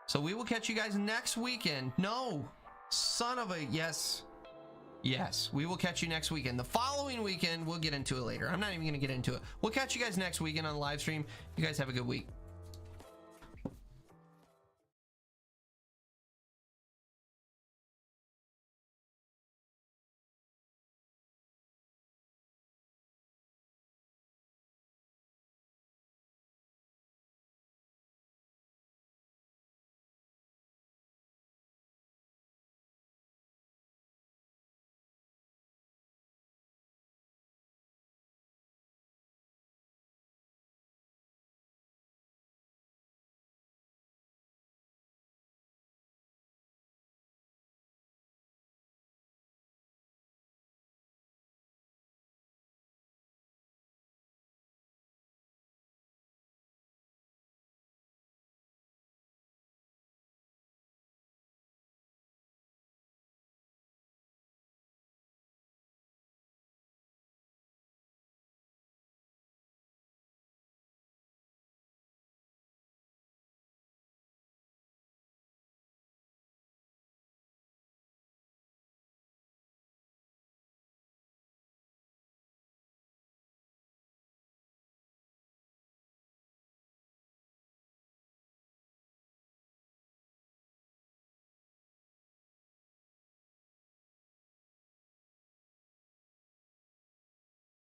So we will catch you guys next weekend. No, son of a, yes, we will catch you next weekend. The following weekend, we'll get into it later. I'm not even going to get into it. We'll catch you guys next weekend on the live stream. You guys have a good week.